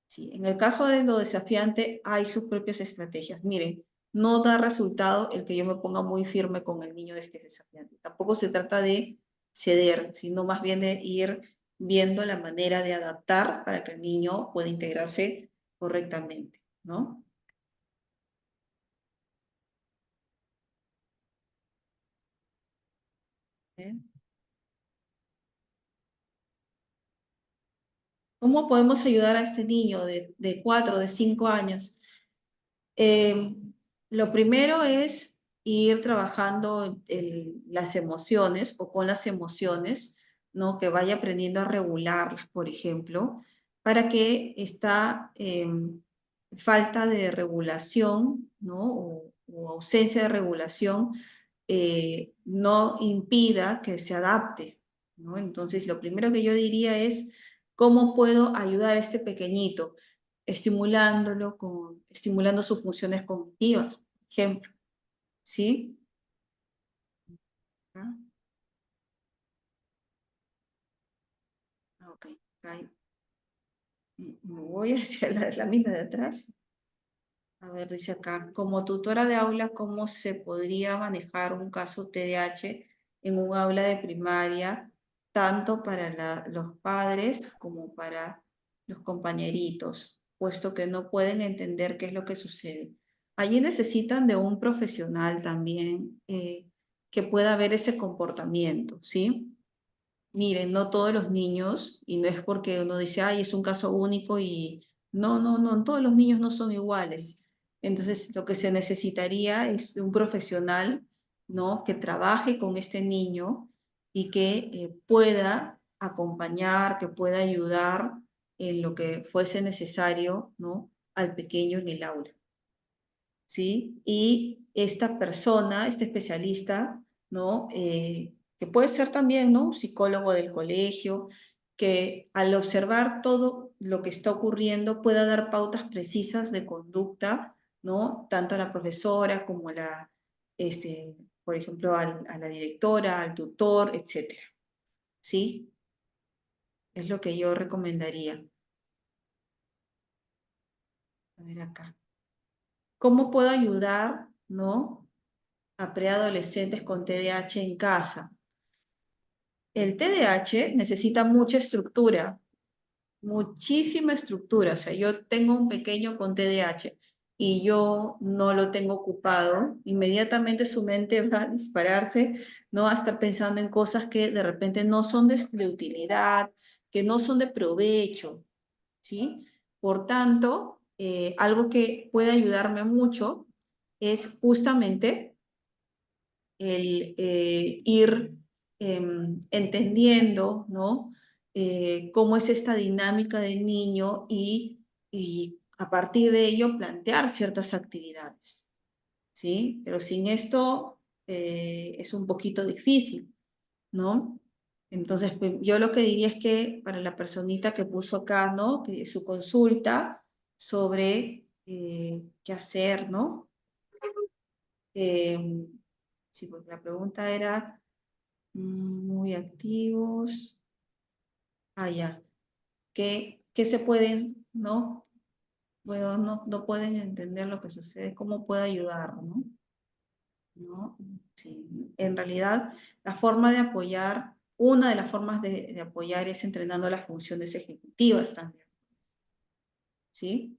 Sí, en el caso de lo desafiante hay sus propias estrategias. Miren, no da resultado el que yo me ponga muy firme con el niño que es desafiante. Tampoco se trata de ceder, sino más bien de ir viendo la manera de adaptar para que el niño pueda integrarse correctamente, ¿no? ¿Eh? ¿Cómo podemos ayudar a este niño de 4, de 5 años? Eh, lo primero es ir trabajando las emociones o con las emociones, ¿no? Que vaya aprendiendo a regularlas, por ejemplo, para que esta falta de regulación, ¿no? O ausencia de regulación no impida que se adapte, ¿no? Entonces, lo primero que yo diría es, ¿cómo puedo ayudar a este pequeñito? Estimulando sus funciones cognitivas, por ejemplo, ¿sí? Ah, ok, ahí. Me voy hacia la mina de atrás. A ver, dice acá, como tutora de aula, ¿cómo se podría manejar un caso TDAH en un aula de primaria, tanto para los padres como para los compañeritos, puesto que no pueden entender qué es lo que sucede? Allí necesitan de un profesional también que pueda ver ese comportamiento, ¿sí? Miren, no todos los niños, y no es porque uno dice, ay, es un caso único y no, no, no, todos los niños no son iguales. Entonces, lo que se necesitaría es de un profesional, ¿no? Que trabaje con este niño y que pueda acompañar, que pueda ayudar en lo que fuese necesario, ¿no? Al pequeño en el aula. ¿Sí? Y esta persona, este especialista, ¿no? Que puede ser también, ¿no? Un psicólogo del colegio, que al observar todo lo que está ocurriendo pueda dar pautas precisas de conducta, ¿no? Tanto a la profesora como a por ejemplo, a la directora, al tutor, etcétera. ¿Sí? Es lo que yo recomendaría. A ver acá. ¿Cómo puedo ayudar, ¿no? A preadolescentes con TDAH en casa? El TDAH necesita mucha estructura, muchísima estructura. O sea, yo tengo un pequeño con TDAH y yo no lo tengo ocupado, inmediatamente su mente va a dispararse, no va a estar pensando en cosas que de repente no son de utilidad, que no son de provecho, ¿sí? Por tanto, algo que puede ayudarme mucho es justamente el ir entendiendo, ¿no? Cómo es esta dinámica del niño y a partir de ello plantear ciertas actividades, ¿sí? Pero sin esto es un poquito difícil, ¿no? Entonces, pues, yo lo que diría es que para la personita que puso acá, ¿no? Que su consulta sobre qué hacer, ¿no? Eh, sí, porque la pregunta era muy activos. Ah, ya. ¿Qué se pueden, no? bueno, no pueden entender lo que sucede, cómo puede ayudar, ¿no? ¿No? Sí. En realidad, la forma de apoyar, una de las formas de apoyar es entrenando las funciones ejecutivas también, ¿sí?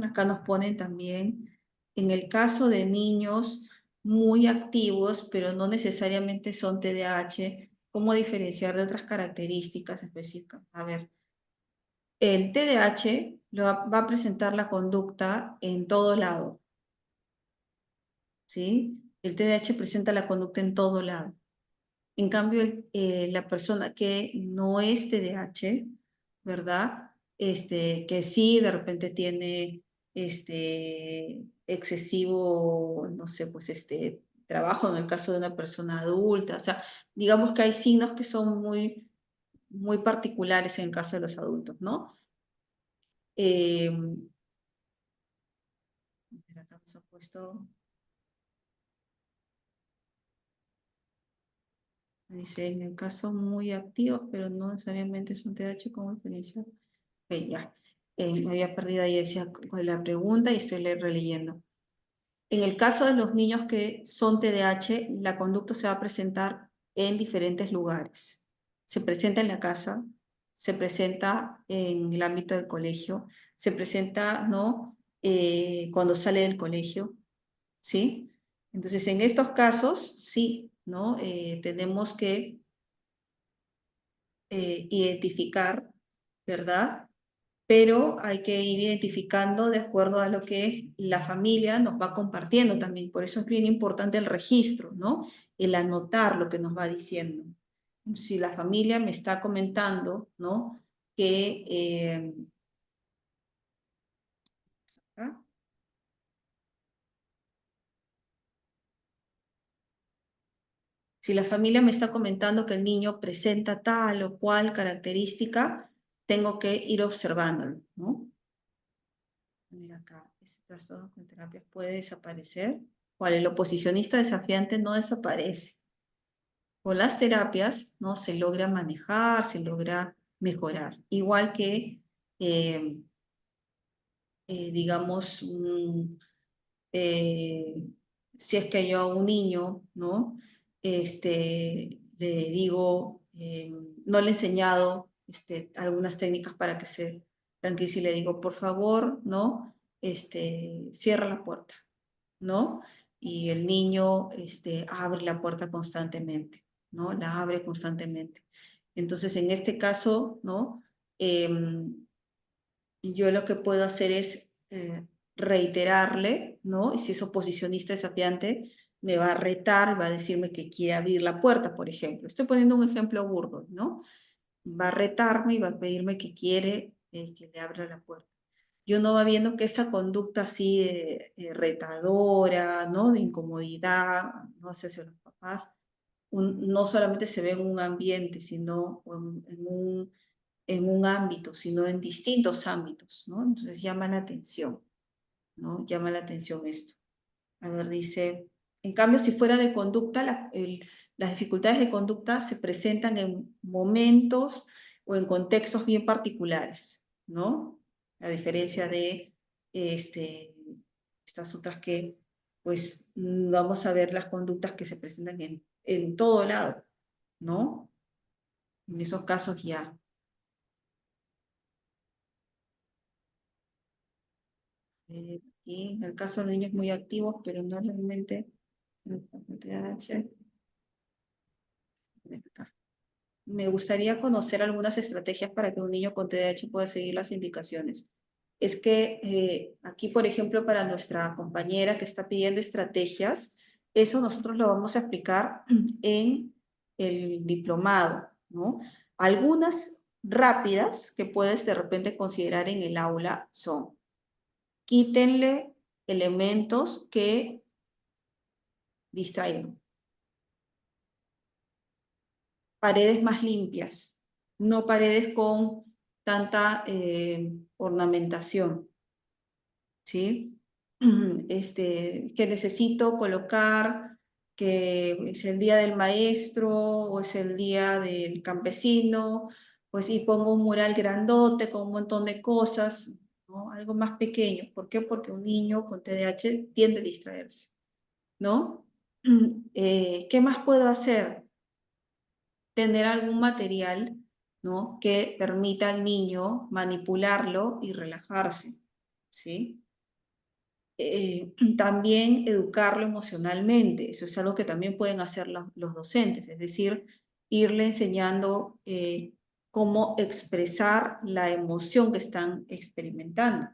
Acá nos ponen también, en el caso de niños muy activos, pero no necesariamente son TDAH, ¿cómo diferenciar de otras características específicas? A ver, el TDAH va a presentar la conducta en todo lado, ¿sí? El TDAH presenta la conducta en todo lado. En cambio, la persona que no es TDAH, ¿verdad? Que sí de repente tiene excesivo, no sé, pues trabajo en el caso de una persona adulta. O sea, digamos que hay signos que son muy particulares en el caso de los adultos, ¿no? Eh, acá nos ha puesto, dice, en el caso muy activos, pero no necesariamente es un TDAH como experiencia. Ok, ya. Me había perdido ahí, decía con la pregunta y estoy releyendo. En el caso de los niños que son TDAH, la conducta se va a presentar en diferentes lugares. Se presenta en la casa, se presenta en el ámbito del colegio, se presenta, ¿no? Cuando sale del colegio, ¿sí? Entonces, en estos casos, sí, ¿no? Tenemos que identificar, ¿verdad? Pero hay que ir identificando de acuerdo a lo que la familia nos va compartiendo también. Por eso es bien importante el registro, ¿no? El anotar lo que nos va diciendo. Si la familia me está comentando, ¿no? Que, ¿ah? Si la familia me está comentando que el niño presenta tal o cual característica, tengo que ir observándolo, ¿no? Mira acá, ese trastorno con terapias puede desaparecer. ¿Cuál? El oposicionista desafiante no desaparece. Con las terapias, ¿no? Se logra manejar, se logra mejorar. Igual que, eh, digamos, eh, si es que yo a un niño, ¿no? Le digo, no le he enseñado algunas técnicas para que se tranquilice y le digo, por favor, ¿no? Cierra la puerta, ¿no? Y el niño abre la puerta constantemente, ¿no? La abre constantemente. Entonces, en este caso, ¿no? Yo lo que puedo hacer es reiterarle, ¿no? Y si es oposicionista desafiante, me va a retar, va a decirme que quiere abrir la puerta, por ejemplo. Estoy poniendo un ejemplo burdo, ¿no? Va a retarme y va a pedirme que quiere que le abra la puerta. Yo no va viendo que esa conducta así retadora, ¿no? De incomodidad, no sé si los papás, no solamente se ve en un ambiente, sino en un ámbito, sino en distintos ámbitos, ¿no? Entonces llama la atención, ¿no? Llama la atención esto. A ver, dice, en cambio, si fuera de conducta, las dificultades de conducta se presentan en momentos o en contextos bien particulares, ¿no? A diferencia de estas otras que, pues, vamos a ver las conductas que se presentan en todo lado, ¿no? En esos casos ya. Y en el caso de niños muy activos, pero no realmente TDAH. Me gustaría conocer algunas estrategias para que un niño con TDAH pueda seguir las indicaciones. Es que aquí, por ejemplo, para nuestra compañera que está pidiendo estrategias, eso nosotros lo vamos a explicar en el diplomado, ¿no? Algunas rápidas que puedes de repente considerar en el aula son: quítenle elementos que distraigan. Paredes más limpias, no paredes con tanta ornamentación, ¿sí? Que necesito colocar, que es el día del maestro o es el día del campesino pues y pongo un mural grandote con un montón de cosas, ¿no? Algo más pequeño. ¿Por qué? Porque un niño con TDAH tiende a distraerse, ¿no? ¿Qué más puedo hacer? Tener algún material, ¿no? Que permita al niño manipularlo y relajarse, ¿sí? También educarlo emocionalmente, eso es algo que también pueden hacer los docentes, es decir, irle enseñando cómo expresar la emoción que están experimentando,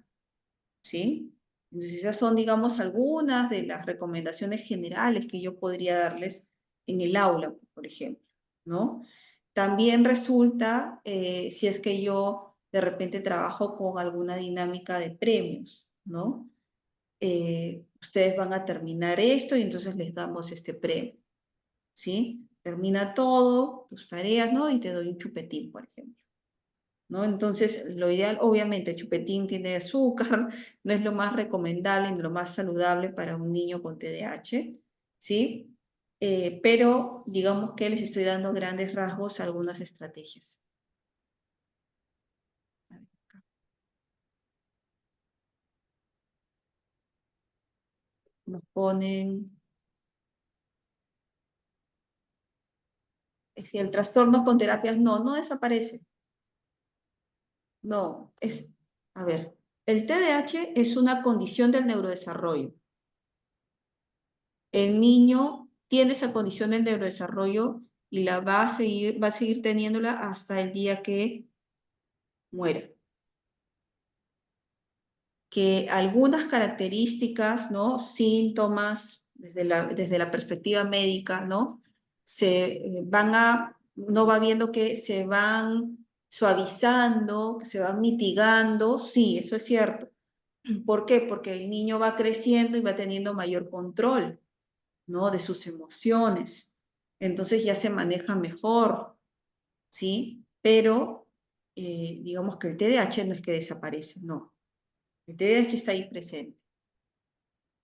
¿sí? Entonces esas son, digamos, algunas de las recomendaciones generales que yo podría darles en el aula, por ejemplo, ¿no? También resulta, si es que yo de repente trabajo con alguna dinámica de premios, ¿no? Ustedes van a terminar esto y entonces les damos este premio, ¿sí? Termina todo, tus tareas, ¿no? Y te doy un chupetín, por ejemplo, ¿no? Entonces, lo ideal, obviamente, el chupetín tiene azúcar, no es lo más recomendable ni lo más saludable para un niño con TDAH, ¿sí? Pero digamos que les estoy dando grandes rasgos a algunas estrategias. Nos ponen, si el trastorno con terapias no desaparece. No, a ver, el TDAH es una condición del neurodesarrollo. El niño tiene esa condición del neurodesarrollo y la va a seguir teniéndola hasta el día que muera. Que algunas características, ¿no? Síntomas, desde la perspectiva médica, ¿no? No va viendo que se van suavizando, que se van mitigando, sí, eso es cierto. ¿Por qué? Porque el niño va creciendo y va teniendo mayor control, ¿no? De sus emociones. Entonces ya se maneja mejor, ¿sí? Pero digamos que el TDAH no es que desaparece, no. El TDAH está ahí presente,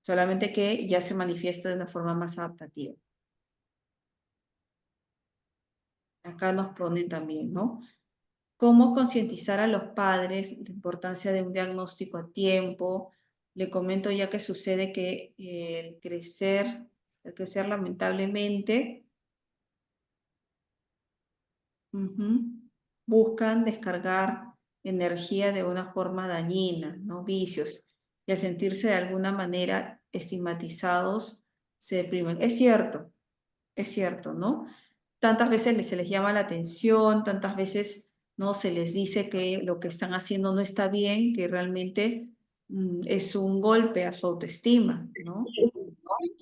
solamente que ya se manifiesta de una forma más adaptativa. Acá nos ponen también, ¿no? Cómo concientizar a los padres de la importancia de un diagnóstico a tiempo. Le comento ya que sucede que el crecer lamentablemente, buscan descargar energía de una forma dañina, ¿no? Vicios, y al sentirse de alguna manera estigmatizados, se deprimen. Es cierto, ¿no? Tantas veces se les llama la atención, tantas veces no se les dice que lo que están haciendo no está bien, que realmente es un golpe a su autoestima, ¿no?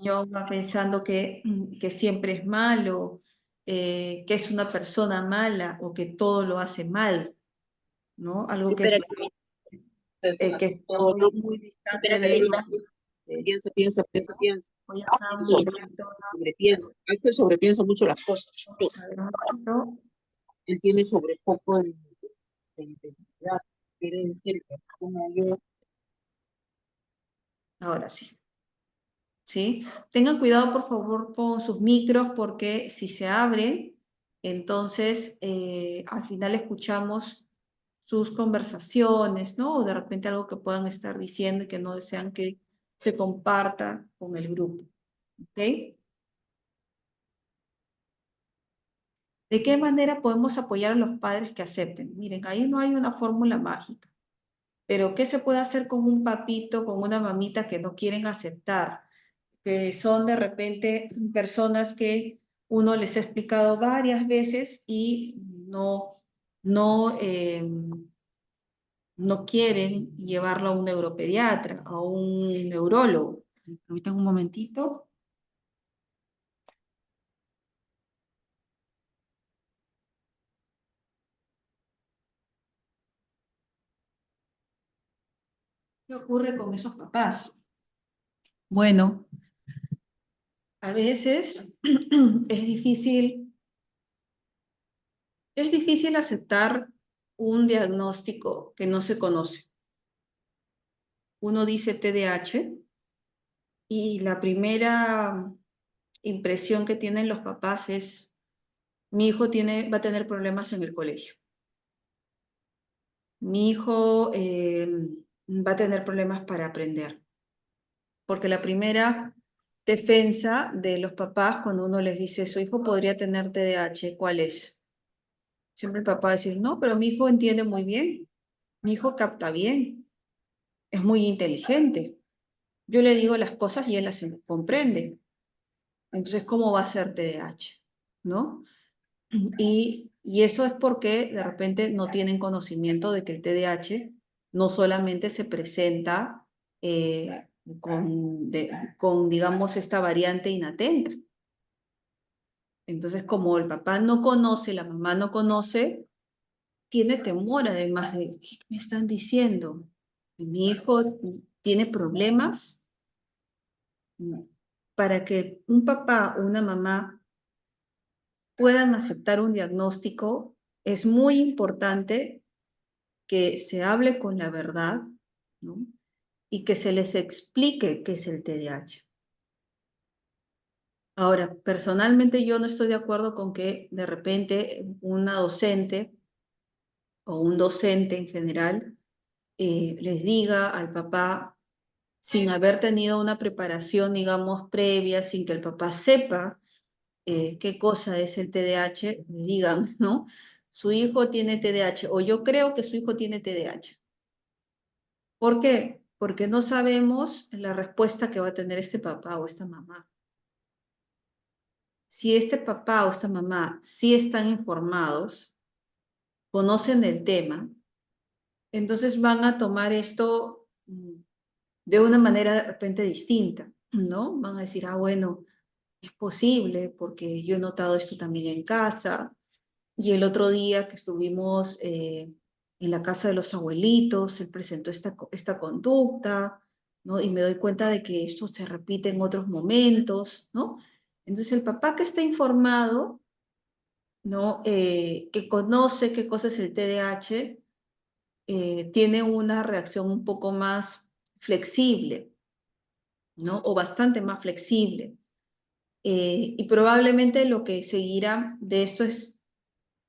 Yo va pensando que siempre es malo, que es una persona mala o que todo lo hace mal, ¿no? Algo que es muy distante de ellos. Piensa. Voy acá un momentito, Sobrepiensa. Axel sobrepiensa mucho las cosas. a ver un momento. Él tiene sobrepoco de identidad. Quiere decir que como yo. Ahora sí. ¿Sí? Tengan cuidado, por favor, con sus micros, porque si se abren, entonces al final escuchamos sus conversaciones, ¿no? O de repente algo que puedan estar diciendo y que no desean que se comparta con el grupo. ¿Ok? ¿De qué manera podemos apoyar a los padres que acepten? Miren, ahí no hay una fórmula mágica, pero ¿qué se puede hacer con un papito, con una mamita que no quieren aceptar? Que son de repente personas que uno les ha explicado varias veces y no quieren llevarlo a un neuropediatra, a un neurólogo. Permítanme un momentito. ¿Qué ocurre con esos papás? Bueno, a veces es difícil aceptar un diagnóstico que no se conoce. Uno dice TDAH y la primera impresión que tienen los papás es: mi hijo va a tener problemas en el colegio. mi hijo va a tener problemas para aprender. Porque la primera defensa de los papás cuando uno les dice, su hijo podría tener TDAH, ¿cuál es? Siempre el papá va a decir, no, pero mi hijo entiende muy bien, mi hijo capta bien, es muy inteligente. Yo le digo las cosas y él las comprende. Entonces, ¿cómo va a ser TDAH? ¿No? Y eso es porque de repente no tienen conocimiento de que el TDAH no solamente se presenta con, digamos, esta variante inatenta. Entonces, como el papá no conoce, la mamá no conoce, tiene temor además de, ¿qué me están diciendo? Mi hijo tiene problemas. Para que un papá o una mamá puedan aceptar un diagnóstico, es muy importante que se hable con la verdad, ¿no? Y que se les explique qué es el TDAH. Ahora, personalmente yo no estoy de acuerdo con que de repente una docente o un docente en general les diga al papá, sin haber tenido una preparación, digamos, previa, sin que el papá sepa qué cosa es el TDAH, le digan, ¿no? Su hijo tiene TDAH o yo creo que su hijo tiene TDAH. ¿Por qué? Porque no sabemos la respuesta que va a tener este papá o esta mamá. Si este papá o esta mamá sí están informados, conocen el tema, entonces van a tomar esto de una manera de repente distinta, ¿no? Van a decir, ah, bueno, es posible porque yo he notado esto también en casa. Y el otro día que estuvimos en la casa de los abuelitos, él presentó esta conducta, ¿no? Y me doy cuenta de que esto se repite en otros momentos, ¿no? Entonces el papá que está informado, ¿no? Que conoce qué cosa es el TDAH, tiene una reacción un poco más flexible, ¿no? O bastante más flexible. Y probablemente lo que seguirá de esto es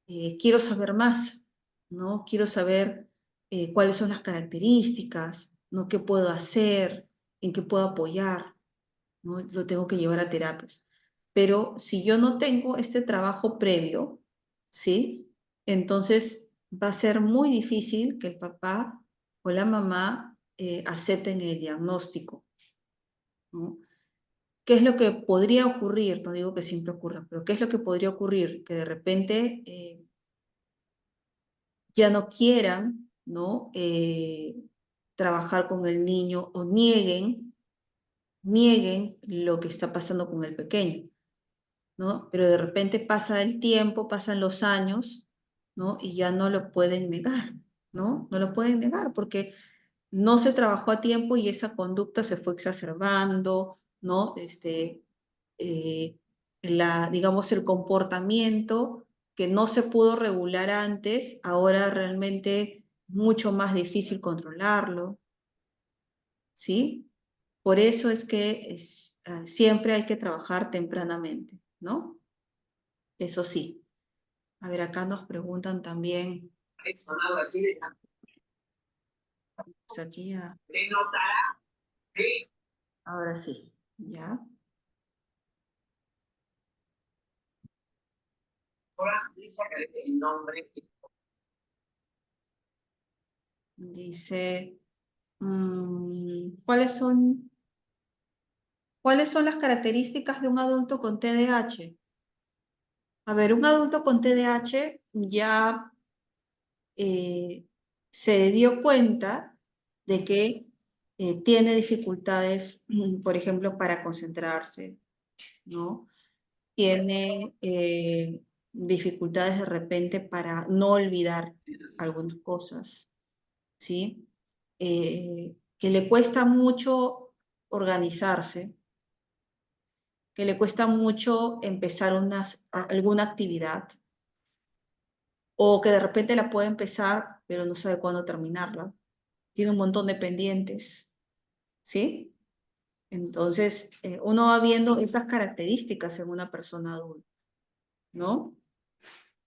quiero saber más, ¿no? Quiero saber cuáles son las características, ¿no? ¿Qué puedo hacer? ¿En qué puedo apoyar? ¿No? Lo tengo que llevar a terapias. Pero si yo no tengo este trabajo previo, ¿sí? Entonces va a ser muy difícil que el papá o la mamá acepten el diagnóstico, ¿no? ¿Qué es lo que podría ocurrir? No digo que siempre ocurra, pero ¿qué es lo que podría ocurrir? Que de repente ya no quieran, ¿no? Trabajar con el niño o nieguen lo que está pasando con el pequeño, ¿no? Pero de repente pasa el tiempo, pasan los años, ¿no? Y ya no lo pueden negar, ¿no? No lo pueden negar porque no se trabajó a tiempo y esa conducta se fue exacerbando, ¿no? Eh, digamos, el comportamiento que no se pudo regular antes, ahora realmente mucho más difícil controlarlo, ¿sí? Por eso es que siempre hay que trabajar tempranamente, ¿no? Eso sí. A ver, acá nos preguntan también, pues aquí ya, ahora sí, ¿ya? Dice, ¿cuáles son las características de un adulto con TDAH? A ver, un adulto con TDAH ya se dio cuenta de que tiene dificultades, por ejemplo, para concentrarse, ¿no? Tiene dificultades de repente para no olvidar algunas cosas, ¿sí? Que le cuesta mucho organizarse, que le cuesta mucho empezar alguna actividad, o que de repente la puede empezar, pero no sabe cuándo terminarla. Tiene un montón de pendientes, ¿sí? Entonces, uno va viendo esas características en una persona adulta, ¿no?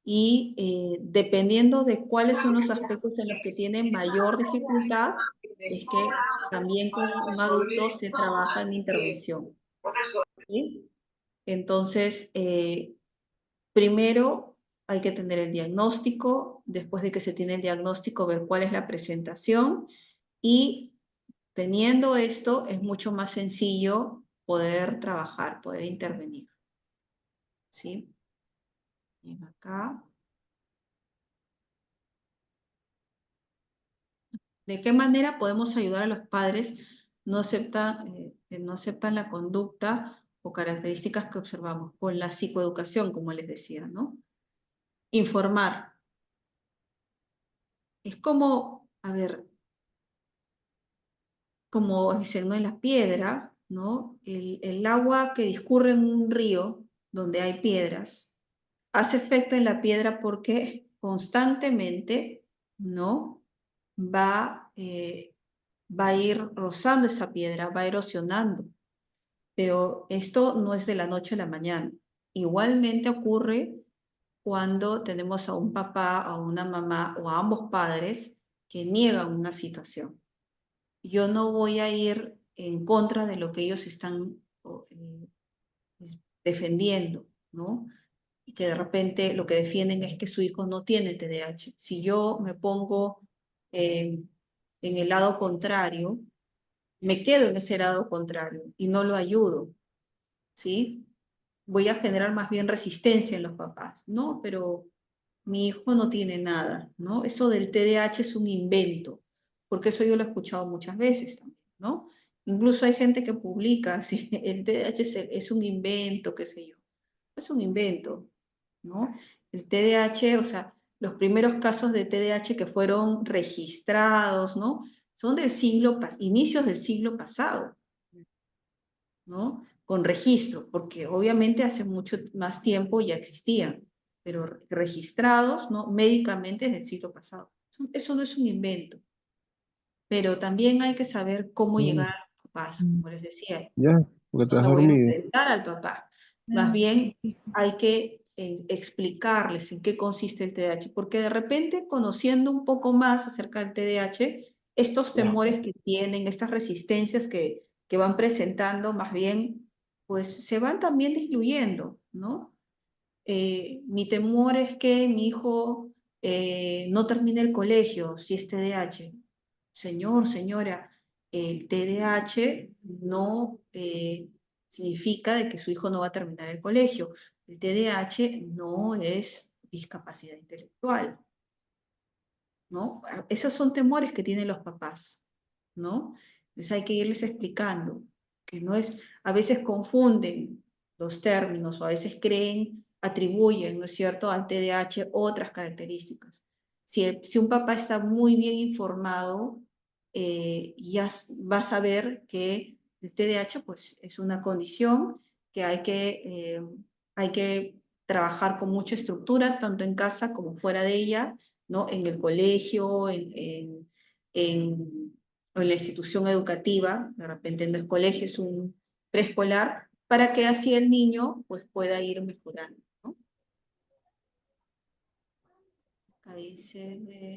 y dependiendo de cuáles son los aspectos en los que tienen mayor dificultad, es que también con un adulto se trabaja en intervención. ¿Sí? Entonces, primero hay que tener el diagnóstico, después de que se tiene el diagnóstico, ver cuál es la presentación y teniendo esto es mucho más sencillo poder trabajar, poder intervenir. ¿Sí? Bien, acá. ¿De qué manera podemos ayudar a los padres que no aceptan la conducta o características que observamos? Con la psicoeducación, como les decía, ¿no? Informar. Es como, a ver, como dicen, ¿no? En la piedra, ¿no? El agua que discurre en un río donde hay piedras, hace efecto en la piedra porque constantemente, ¿no? Va a ir rozando esa piedra, va erosionando. Pero esto no es de la noche a la mañana. Igualmente ocurre cuando tenemos a un papá, a una mamá o a ambos padres que niegan una situación. Yo no voy a ir en contra de lo que ellos están defendiendo, ¿no? Y que de repente lo que defienden es que su hijo no tiene TDAH. Si yo me pongo en el lado contrario, me quedo en ese lado contrario y no lo ayudo, ¿sí? Voy a generar más bien resistencia en los papás, ¿no? Pero mi hijo no tiene nada, ¿no? Eso del TDAH es un invento, porque eso yo lo he escuchado muchas veces también, ¿no? Incluso hay gente que publica, si el TDAH es un invento, qué sé yo. Es un invento, ¿no? El TDAH, o sea, los primeros casos de TDAH que fueron registrados, ¿no? Son inicios del siglo pasado, ¿no? Con registro, porque obviamente hace mucho más tiempo ya existían, pero registrados, ¿no? Médicamente desde el siglo pasado. Eso no es un invento, pero también hay que saber cómo llegar a los papás, como les decía. Ya, porque te No has me voy a dormido. enfrentar al papá. Más bien hay que explicarles en qué consiste el TDAH, porque de repente conociendo un poco más acerca del TDAH, estos temores que tienen, estas resistencias que van presentando, más bien, pues se van también disminuyendo, ¿no? Mi temor es que mi hijo no termine el colegio si es TDAH. Señor, señora, el TDAH no significa de que su hijo no va a terminar el colegio. El TDAH no es discapacidad intelectual, ¿no? Esos son temores que tienen los papás, ¿no? Entonces hay que irles explicando que no es, a veces confunden los términos o a veces atribuyen, ¿no es cierto?, al TDAH otras características. Si un papá está muy bien informado, ya va a saber que el TDAH pues, es una condición que hay que trabajar con mucha estructura, tanto en casa como fuera de ella, ¿no? En el colegio, o en la institución educativa, de repente no es colegio, es un preescolar, para que así el niño pues, pueda ir mejorando, ¿no? Acá dice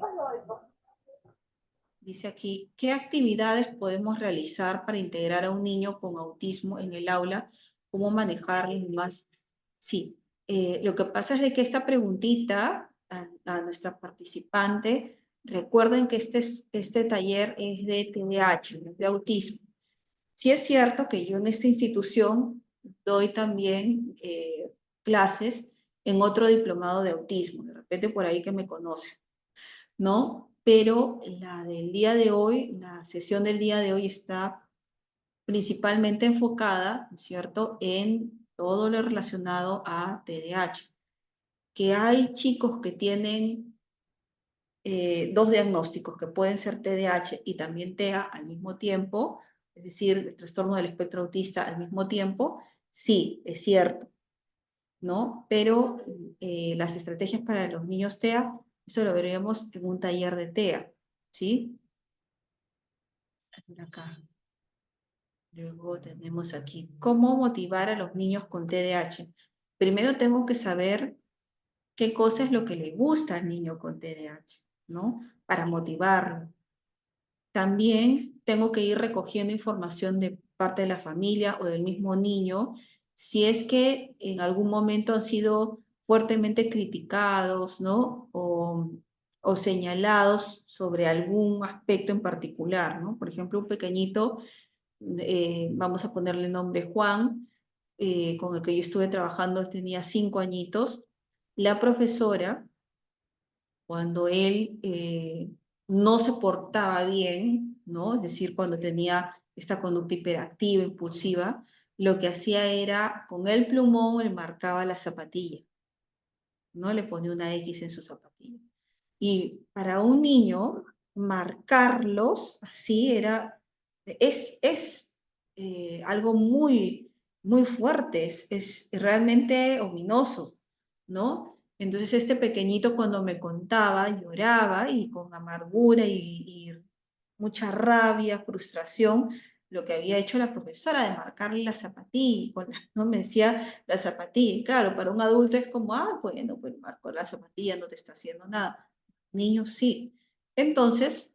aquí, ¿qué actividades podemos realizar para integrar a un niño con autismo en el aula? ¿Cómo manejarlo más? Sí, lo que pasa es de que esta preguntita a nuestra participante, recuerden que este taller es de TDAH, de autismo. Sí es cierto que yo en esta institución doy también clases en otro diplomado de autismo, de repente por ahí que me conocen, ¿no? Pero la del día de hoy, la sesión del día de hoy está principalmente enfocada, ¿cierto?, en todo lo relacionado a TDAH. Que hay chicos que tienen dos diagnósticos, que pueden ser TDAH y también TEA al mismo tiempo, es decir, el trastorno del espectro autista al mismo tiempo, sí, es cierto, ¿no? Pero las estrategias para los niños TEA, eso lo veremos en un taller de TEA, ¿sí? Por acá. Luego tenemos aquí, ¿cómo motivar a los niños con TDAH? Primero tengo que saber qué cosa es lo que le gusta al niño con TDAH, ¿no? Para motivarlo. También tengo que ir recogiendo información de parte de la familia o del mismo niño, si es que en algún momento han sido fuertemente criticados, ¿no? O señalados sobre algún aspecto en particular, ¿no? Por ejemplo, un pequeñito, vamos a ponerle nombre Juan, con el que yo estuve trabajando, él tenía 5 añitos. La profesora, cuando él no se portaba bien, ¿no? Es decir, cuando tenía esta conducta hiperactiva, impulsiva, lo que hacía era, con el plumón, le marcaba la zapatilla, ¿no? Le ponía una X en su zapatilla. Y para un niño, marcarlos así es algo muy, muy fuerte, es realmente ominoso, ¿no? Entonces este pequeñito cuando me contaba lloraba y con amargura y mucha rabia, frustración, lo que había hecho la profesora de marcarle la zapatilla, no me decía la zapatilla, y claro, para un adulto es como, bueno, pues marcó la zapatilla, no te está haciendo nada. Niños sí. Entonces,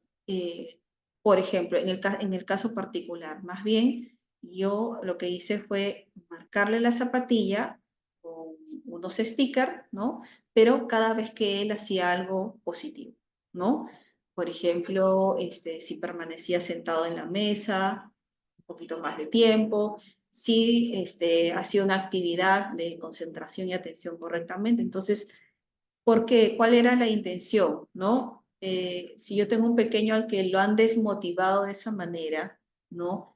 por ejemplo, en el caso particular, más bien, yo lo que hice fue marcarle la zapatilla con unos stickers, ¿no? Pero cada vez que él hacía algo positivo, ¿no? Por ejemplo, si permanecía sentado en la mesa un poquito más de tiempo, si hacía una actividad de concentración y atención correctamente. Entonces, ¿por qué? ¿Cuál era la intención? ¿No? Si yo tengo un pequeño al que lo han desmotivado de esa manera, ¿no?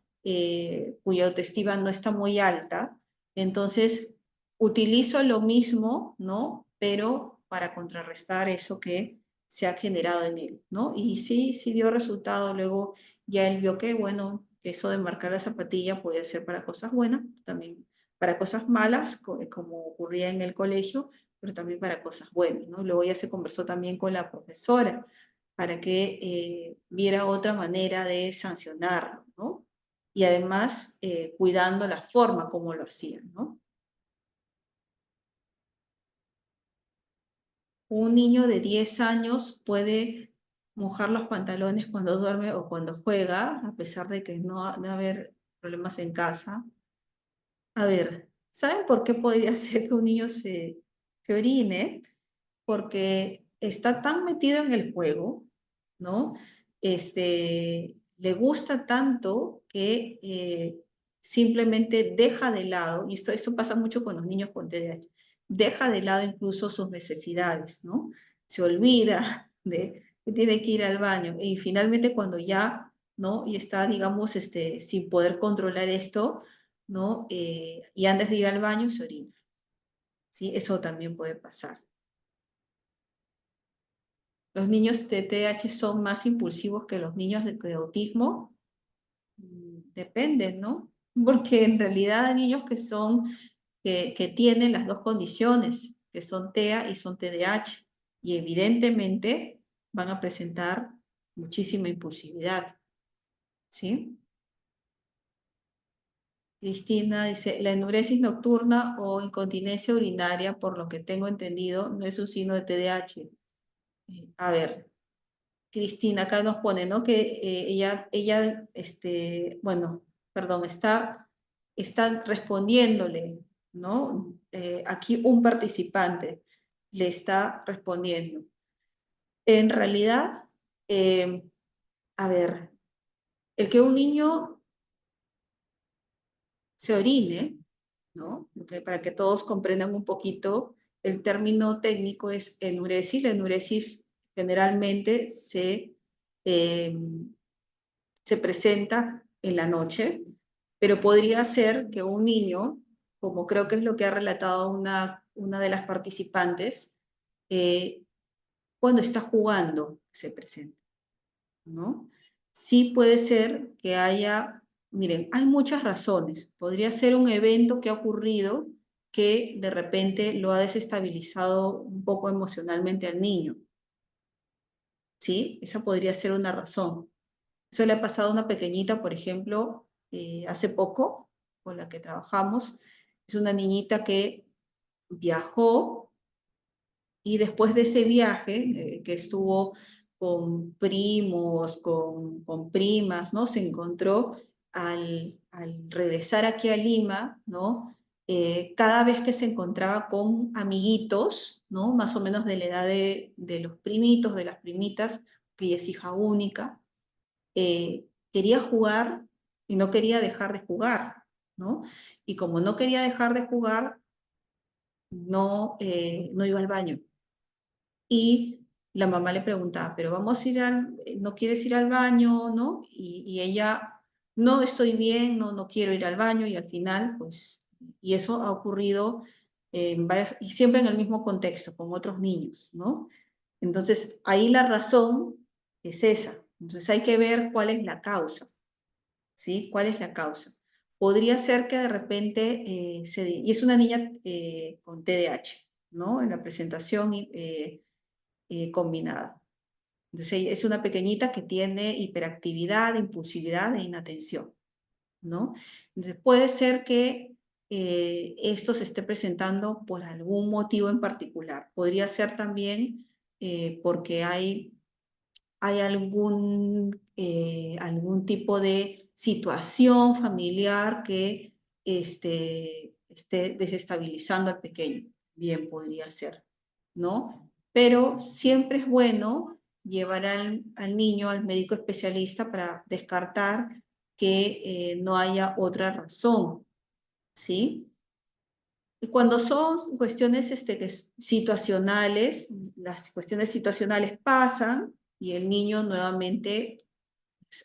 Cuya autoestima no está muy alta, entonces utilizo lo mismo, ¿no? Pero para contrarrestar eso que se ha generado en él, ¿no? Y sí, sí dio resultado. Luego ya él vio que, bueno, que eso de marcar la zapatilla podía ser para cosas buenas, también para cosas malas, como ocurría en el colegio, pero también para cosas buenas, ¿no? Luego ya se conversó también con la profesora para que viera otra manera de sancionarlo, ¿no? Y además cuidando la forma como lo hacían, ¿no? Un niño de 10 años puede mojar los pantalones cuando duerme o cuando juega, a pesar de que no va a haber problemas en casa. A ver, ¿saben por qué podría ser que un niño se orine? Porque está tan metido en el juego, ¿no? Le gusta tanto que simplemente deja de lado, y esto pasa mucho con los niños con TDAH, deja de lado incluso sus necesidades, ¿no? Se olvida de que tiene que ir al baño y finalmente cuando ya, ¿no? Y está, digamos, sin poder controlar esto, ¿no? Y antes de ir al baño se orina, ¿sí? Eso también puede pasar. ¿Los niños de TDAH son más impulsivos que los niños de autismo? Depende, ¿no? Porque en realidad hay niños que tienen las dos condiciones, que son TEA y son TDAH, y evidentemente van a presentar muchísima impulsividad, ¿sí? Cristina dice, la enuresis nocturna o incontinencia urinaria, por lo que tengo entendido, no es un signo de TDAH. A ver, Cristina acá nos pone, ¿no? Que bueno, perdón, está respondiéndole, ¿no? Aquí un participante le está respondiendo. En realidad, a ver, el que un niño se orine, ¿no? Para que todos comprendan un poquito, el término técnico es enuresis. La enuresis generalmente eh, se presenta en la noche, pero podría ser que un niño, como creo que es lo que ha relatado una de las participantes, cuando está jugando se presenta, ¿no? Sí puede ser que haya, miren, hay muchas razones. Podría ser un evento que ha ocurrido que de repente lo ha desestabilizado un poco emocionalmente al niño, ¿sí? Esa podría ser una razón. Eso le ha pasado a una pequeñita, por ejemplo, hace poco, con la que trabajamos. Es una niñita que viajó Y después de ese viaje, que estuvo con primos, con primas, ¿no? Se encontró al regresar aquí a Lima, ¿no? Cada vez que se encontraba con amiguitos, ¿no? Más o menos de la edad de los primitos, de las primitas, que ella es hija única, quería jugar y no quería dejar de jugar, ¿no? Y como no quería dejar de jugar, no iba al baño. Y la mamá le preguntaba, pero vamos a ir ¿no quieres ir al baño, no? Y ella, no estoy bien, no quiero ir al baño, y al final, pues, y eso ha ocurrido y siempre en el mismo contexto, con otros niños, ¿no? Entonces, ahí la razón es esa. Entonces hay que ver cuál es la causa, ¿sí? ¿Cuál es la causa? Podría ser que de repente, y es una niña con TDAH, ¿no? En la presentación combinada. Entonces es una pequeñita que tiene hiperactividad, impulsividad e inatención, ¿no? Entonces puede ser que esto se esté presentando por algún motivo en particular. Podría ser también porque hay algún tipo de situación familiar que esté desestabilizando al pequeño. Bien, podría ser, ¿no? Pero siempre es bueno llevar al niño al médico especialista para descartar que no haya otra razón, ¿sí? Y cuando son cuestiones situacionales, las cuestiones situacionales pasan y el niño nuevamente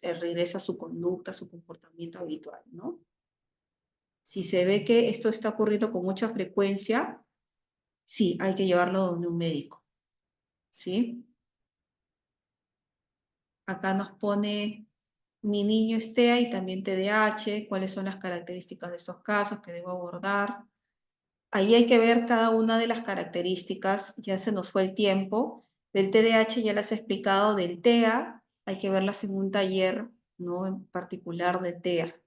regresa a su conducta, a su comportamiento habitual, ¿no? Si se ve que esto está ocurriendo con mucha frecuencia, sí, hay que llevarlo donde un médico, ¿sí? Acá nos pone mi niño es TEA y también TDAH, cuáles son las características de estos casos que debo abordar. Ahí hay que ver cada una de las características, ya se nos fue el tiempo. Del TDAH ya las he explicado, del TEA hay que verlas en un taller, ¿no? En particular de TEA,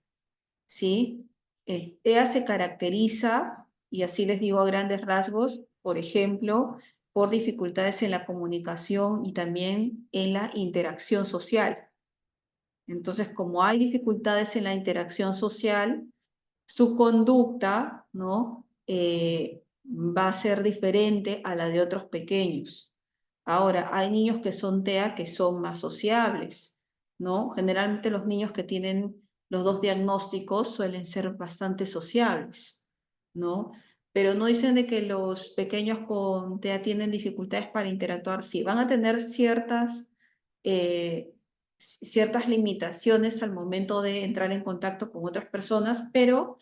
¿sí? El TEA se caracteriza, y así les digo a grandes rasgos, por ejemplo, por dificultades en la comunicación y también en la interacción social. Entonces, como hay dificultades en la interacción social, su conducta, ¿no? Va a ser diferente a la de otros pequeños. Ahora, hay niños que son TEA que son más sociables, ¿no? Generalmente los niños que tienen los dos diagnósticos suelen ser bastante sociables, ¿no? Pero no dicen de que los pequeños con TEA tienen dificultades para interactuar. Sí, van a tener ciertas limitaciones al momento de entrar en contacto con otras personas, pero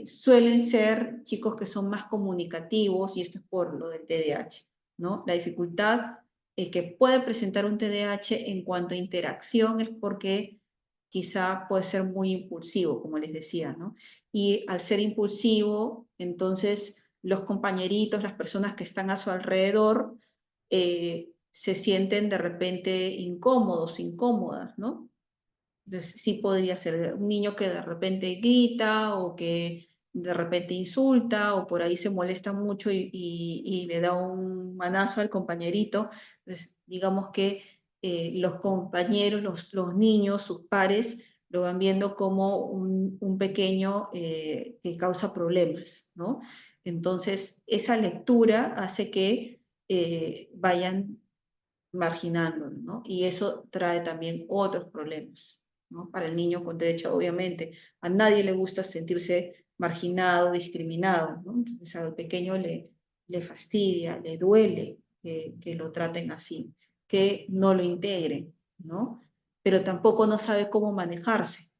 suelen ser chicos que son más comunicativos, y esto es por lo del TDAH, ¿no? La dificultad que puede presentar un TDAH en cuanto a interacción es porque quizá puede ser muy impulsivo, como les decía, ¿no? Y al ser impulsivo, entonces los compañeritos, las personas que están a su alrededor, se sienten de repente incómodos, incómodas, ¿no? Entonces, sí podría ser un niño que de repente grita o que de repente insulta o por ahí se molesta mucho y le da un manazo al compañerito. Entonces, digamos que los compañeros, los niños, sus pares, lo van viendo como un pequeño que causa problemas, ¿no? Entonces, esa lectura hace que vayan marginándolo, ¿no? Y eso trae también otros problemas, ¿no? Para el niño con TDAH, obviamente, a nadie le gusta sentirse marginado, discriminado, ¿no? Entonces al pequeño le fastidia, le duele que lo traten así, que no lo integren, ¿no? Pero tampoco no sabe cómo manejarse,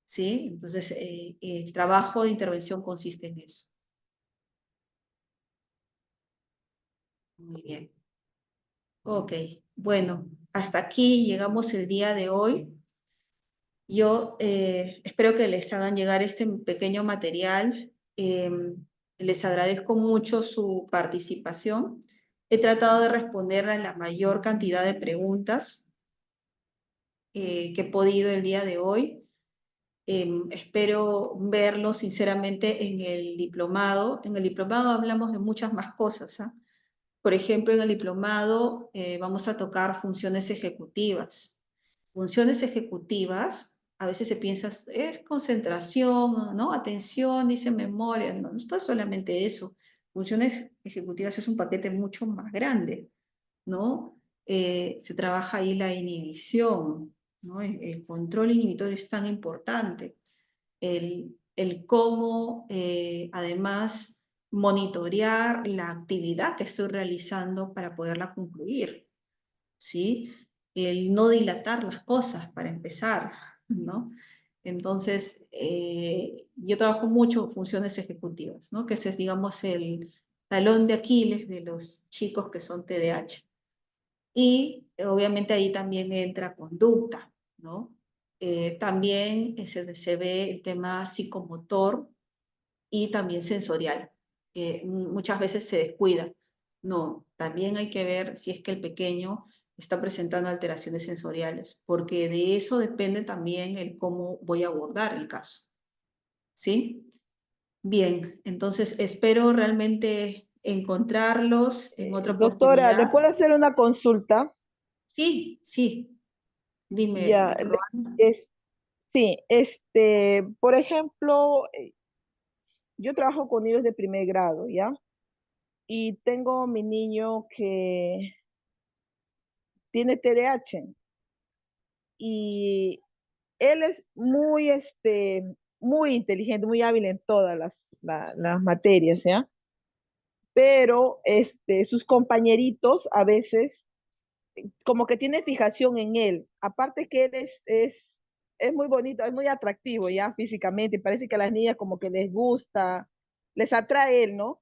¿sí? Entonces el trabajo de intervención consiste en eso. Muy bien. Ok, bueno, hasta aquí llegamos el día de hoy. Yo espero que les hagan llegar este pequeño material. Les agradezco mucho su participación. He tratado de responder a la mayor cantidad de preguntas que he podido el día de hoy. Espero verlo sinceramente en el diplomado. En el diplomado hablamos de muchas más cosas, ¿ah? Por ejemplo, en el diplomado vamos a tocar funciones ejecutivas. Funciones ejecutivas, a veces se piensa, es concentración, ¿no? Atención, dice memoria, no, no es solamente eso. Funciones ejecutivas es un paquete mucho más grande, ¿no? Se trabaja ahí la inhibición, ¿no? El control inhibitorio es tan importante. El cómo, además, monitorear la actividad que estoy realizando para poderla concluir, ¿sí? El no dilatar las cosas para empezar, ¿no? Entonces, yo trabajo mucho funciones ejecutivas, ¿no? Que ese es, digamos, el talón de Aquiles de los chicos que son TDAH. Y obviamente ahí también entra conducta, ¿no? También se ve el tema psicomotor y también sensorial, que muchas veces se descuida. No, también hay que ver si es que el pequeño está presentando alteraciones sensoriales, porque de eso depende también el cómo voy a abordar el caso. ¿Sí? Bien, entonces espero realmente encontrarlos en otra Doctora, ¿le oportunidad. puedo hacer una consulta? Sí, sí, dime, Ya, Roana. es, sí, por ejemplo, yo trabajo con niños de primer grado, ¿ya? Y tengo mi niño que tiene TDAH y él es muy, muy inteligente, muy hábil en todas las materias, ¿ya? Pero, sus compañeritos a veces como que tiene fijación en él. Aparte que él es muy bonito, es muy atractivo ya físicamente, y parece que a las niñas como que les gusta, les atrae él, ¿no?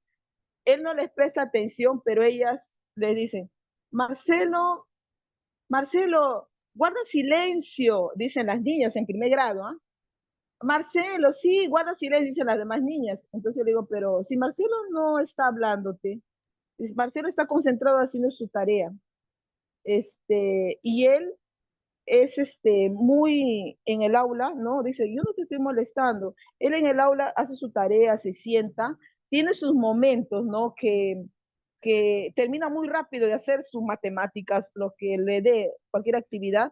Él no les presta atención, pero ellas les dicen, Marcelo, Marcelo, guarda silencio, dicen las niñas en primer grado, ¿ah? Marcelo, sí, guarda silencio, dicen las demás niñas. Entonces yo le digo, pero si Marcelo no está hablándote, si Marcelo está concentrado haciendo su tarea, y él es muy en el aula, ¿no? Dice, yo no te estoy molestando. Él en el aula hace su tarea, se sienta, tiene sus momentos, ¿no? Que termina muy rápido de hacer sus matemáticas, lo que le dé cualquier actividad,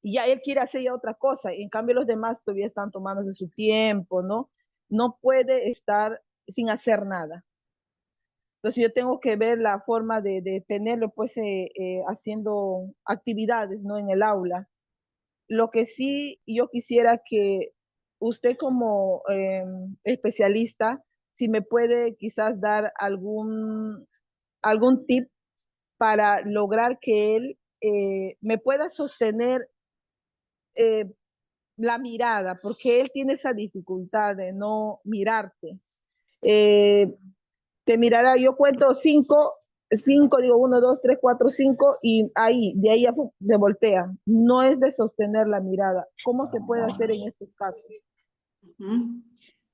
y ya él quiere hacer ya otra cosa, y en cambio los demás todavía están tomándose su tiempo, ¿no? No puede estar sin hacer nada. Entonces yo tengo que ver la forma de tenerlo pues haciendo actividades, ¿no? En el aula. Lo que sí yo quisiera que usted como especialista, si me puede quizás dar algún tip para lograr que él me pueda sostener eh, la mirada, porque él tiene esa dificultad de no mirarte. Eh, Te mirará, yo cuento cinco, digo uno, dos, tres, cuatro, cinco, y ahí, de ahí ya se voltea. No es de sostener la mirada. ¿Cómo se puede hacer en estos casos? Ujú.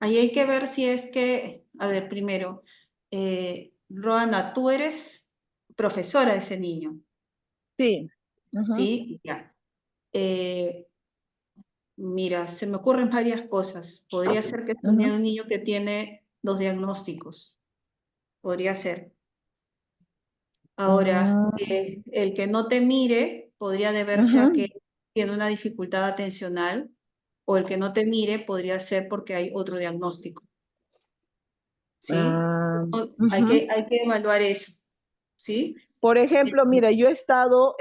Ahí hay que ver si es que, a ver, primero, Roana, tú eres profesora de ese niño, Sí. Ujú, ¿sí? Ya. Eh, Mira, se me ocurren varias cosas. Podría ser que es un ujú, niño que tiene dos diagnósticos. Podría ser. Ahora, el que no te mire podría deberse a ujú. que tiene una dificultad atencional, o el que no te mire podría ser porque hay otro diagnóstico, ¿sí? Ah, Hay que evaluar eso, ¿sí? por ejemplo, mira, yo he estado,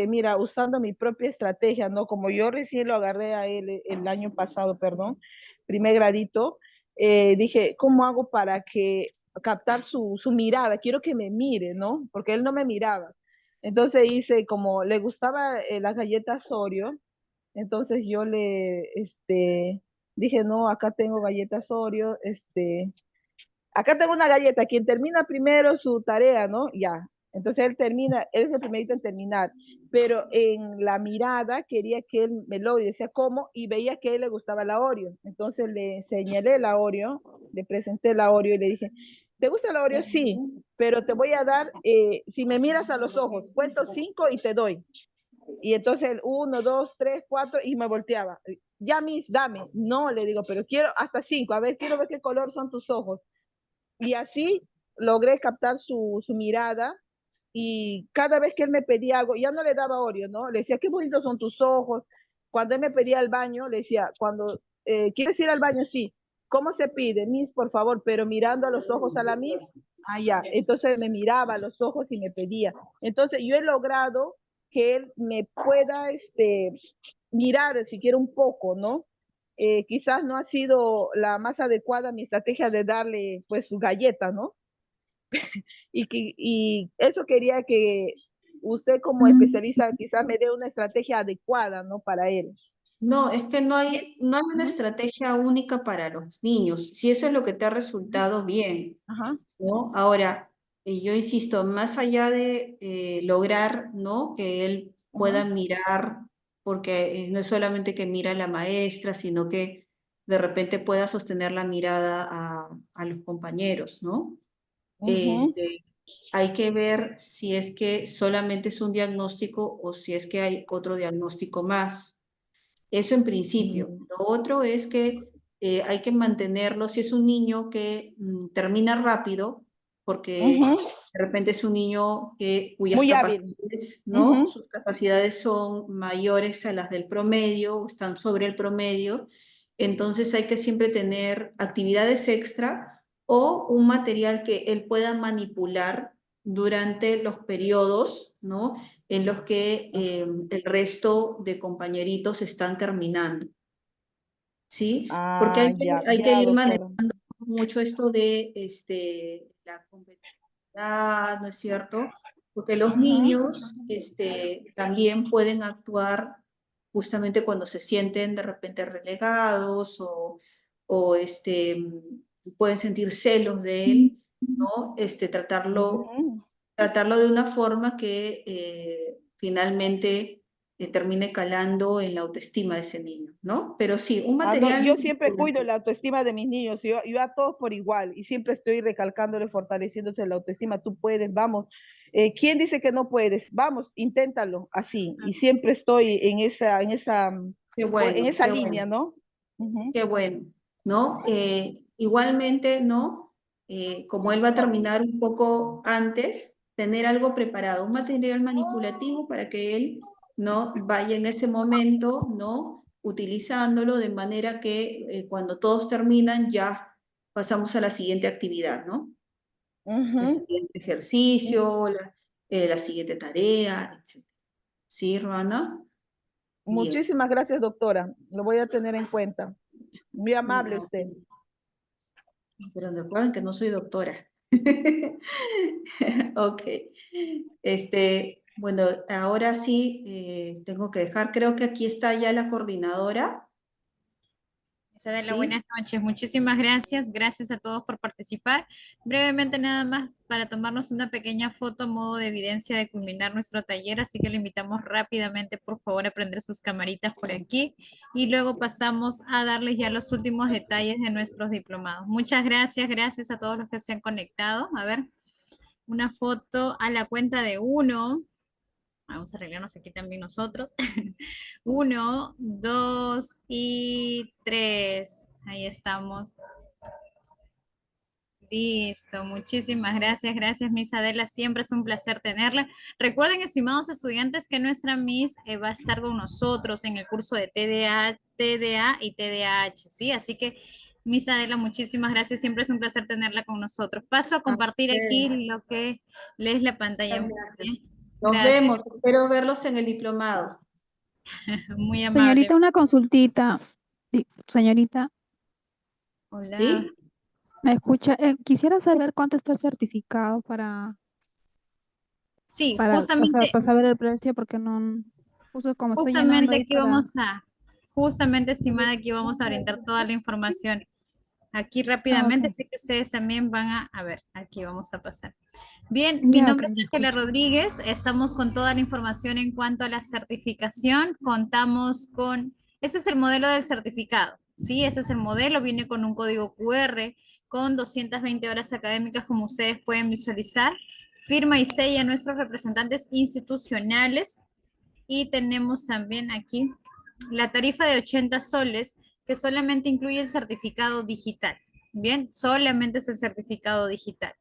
mira, usando mi propia estrategia, ¿no? Como yo recién lo agarré a él el año pasado, perdón, primer gradito, dije, ¿cómo hago para que captar su mirada? Quiero que me mire, ¿no? Porque él no me miraba. Entonces hice como, le gustaba las galletas Oreo, entonces yo dije, no, acá tengo galletas Oreo, acá tengo una galleta, quien termina primero su tarea, ¿no? Ya. Entonces él termina, él es el primerito en terminar, pero en la mirada quería que él me lo decía cómo, y veía que a él le gustaba la Oreo. Entonces le señalé la Oreo, le presenté la Oreo y le dije, ¿te gusta la Oreo? Sí, pero te voy a dar, si me miras a los ojos, cuento 5 y te doy. Y entonces el 1, 2, 3, 4 y me volteaba. Ya, Miss, dame. No, le digo, pero quiero hasta 5. A ver, quiero ver qué color son tus ojos. Y así logré captar su mirada y cada vez que él me pedía algo, ya no le daba Oreo, ¿no? Le decía, qué bonitos son tus ojos. Cuando él me pedía al baño, le decía, cuando quieres ir al baño, sí. ¿Cómo se pide? Miss, por favor, pero mirando a los ojos a la Miss. Ah, ya. Entonces me miraba a los ojos y me pedía. Entonces yo he logrado que él me pueda mirar siquiera un poco, ¿no? Quizás no ha sido la más adecuada mi estrategia de darle pues su galleta, ¿no? Y eso quería que usted como especialista quizás me dé una estrategia adecuada, ¿no? Para él. No, es que no hay una estrategia única para los niños. Si eso es lo que te ha resultado bien, Ajá. ¿no? Ahora, yo insisto, más allá de lograr, ¿no? Que él pueda Ajá. mirar, porque no es solamente que mira a la maestra, sino que de repente pueda sostener la mirada a los compañeros, ¿no? Ujú. Este, hay que ver si es que solamente es un diagnóstico o si es que hay otro diagnóstico más. Eso en principio. Mm. Lo otro es que hay que mantenerlo, si es un niño que termina rápido, porque Ujú. de repente es un niño cuyas Muy hábil. capacidades, ¿no? Ujú. Sus capacidades son mayores a las del promedio, están sobre el promedio, entonces hay que siempre tener actividades extra o un material que él pueda manipular durante los periodos, ¿no? En los que el resto de compañeritos están terminando, ¿sí? Porque Ah, ya, hay que ya, ir doctora. manejando mucho esto de la competitividad, ¿no es cierto? Porque los Ujú. niños también pueden actuar justamente cuando se sienten de repente relegados o pueden sentir celos de él, ¿no? Ujú. Tratarlo de una forma que finalmente termine calando en la autoestima de ese niño, ¿no? Pero sí, un Ah, no, material yo siempre cuido vinculante. la autoestima de mis niños, yo a todos por igual, y siempre estoy recalcándole, fortaleciéndose la autoestima, tú puedes, vamos. ¿Quién dice que no puedes? Vamos, inténtalo, así, y siempre estoy en esa Qué línea, bueno, ¿no? Ujú. qué bueno, ¿no? Igualmente, ¿no? Como él va a terminar un poco antes, tener algo preparado, un material manipulativo para que él, ¿no? Vaya en ese momento, ¿no? Utilizándolo de manera que cuando todos terminan ya pasamos a la siguiente actividad, ¿no? El Ujú. siguiente ejercicio, la siguiente tarea, etc. ¿Sí, Rana? Bien. Muchísimas gracias, doctora, lo voy a tener en cuenta. Muy amable No, usted. pero recuerden que no soy doctora. Ok. Bueno, ahora sí tengo que dejar. Creo que aquí está ya la coordinadora. Isabela, ¿Sí? buenas noches. Muchísimas gracias. Gracias a todos por participar. Brevemente nada más para tomarnos una pequeña foto a modo de evidencia de culminar nuestro taller, así que le invitamos rápidamente, por favor, a prender sus camaritas por aquí y luego pasamos a darles ya los últimos detalles de nuestros diplomados. Muchas gracias, gracias a todos los que se han conectado. A ver, una foto a la cuenta de uno. Vamos a arreglarnos aquí también nosotros. Uno, dos y tres. Ahí estamos. Listo, muchísimas gracias, gracias Miss Adela, siempre es un placer tenerla. Recuerden, estimados estudiantes, que nuestra Miss va a estar con nosotros en el curso de TDA y TDAH, ¿sí? Así que, Miss Adela, muchísimas gracias, siempre es un placer tenerla con nosotros. Paso a A compartir aquí ustedes. lo que lees la pantalla. Muchas Muy bien, gracias. Nos gracias, vemos. Espero verlos en el diplomado. muy amable. Señorita, una consultita. Señorita, Hola. ¿Sí? ¿me escucha? Quisiera saber cuánto está el certificado Sí, o sea, justamente para saber el precio, porque no, justo como estoy llenando Justamente ahí aquí para... justamente estimada, aquí vamos a brindar toda la información. Aquí Ah, ok. rápidamente, sé que ustedes también van a ver, aquí vamos a pasar. Bien, mi Ya, ok, nombre es le Ángela escucho. Rodríguez, estamos con toda la información en cuanto a la certificación, contamos con, ese es el modelo del certificado, ¿sí? Ese es el modelo, viene con un código QR, con 220 horas académicas, como ustedes pueden visualizar, firma y sella nuestros representantes institucionales, y tenemos también aquí la tarifa de 80 soles que solamente incluye el certificado digital. Bien, solamente es el certificado digital.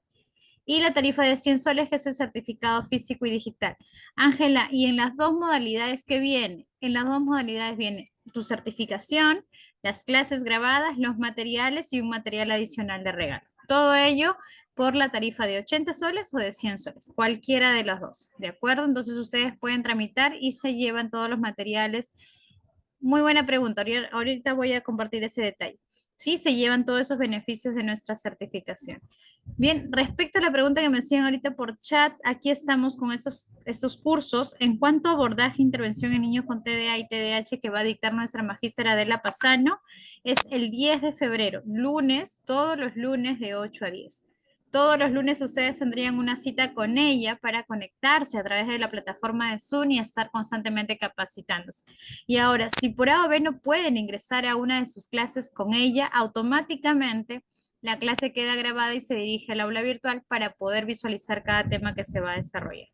y la tarifa de 100 soles, que es el certificado físico y digital. Ángela, y en las dos modalidades que viene, en las dos modalidades viene tu certificación, las clases grabadas, los materiales y un material adicional de regalo. Todo ello por la tarifa de 80 soles o de 100 soles, cualquiera de las dos, ¿de acuerdo? Entonces ustedes pueden tramitar y se llevan todos los materiales. Muy buena pregunta, ahorita voy a compartir ese detalle. Sí, se llevan todos esos beneficios de nuestra certificación. Bien, respecto a la pregunta que me hacían ahorita por chat, aquí estamos con estos cursos en cuanto a abordaje e intervención en niños con TDA y TDAH que va a dictar nuestra magístera Adela Pasano. Es el 10 de febrero, lunes, todos los lunes de 8 a 10. Todos los lunes ustedes tendrían una cita con ella para conectarse a través de la plataforma de Zoom y estar constantemente capacitándose. Y ahora, si por A o B no pueden ingresar a una de sus clases con ella, automáticamente la clase queda grabada y se dirige al aula virtual para poder visualizar cada tema que se va a desarrollar.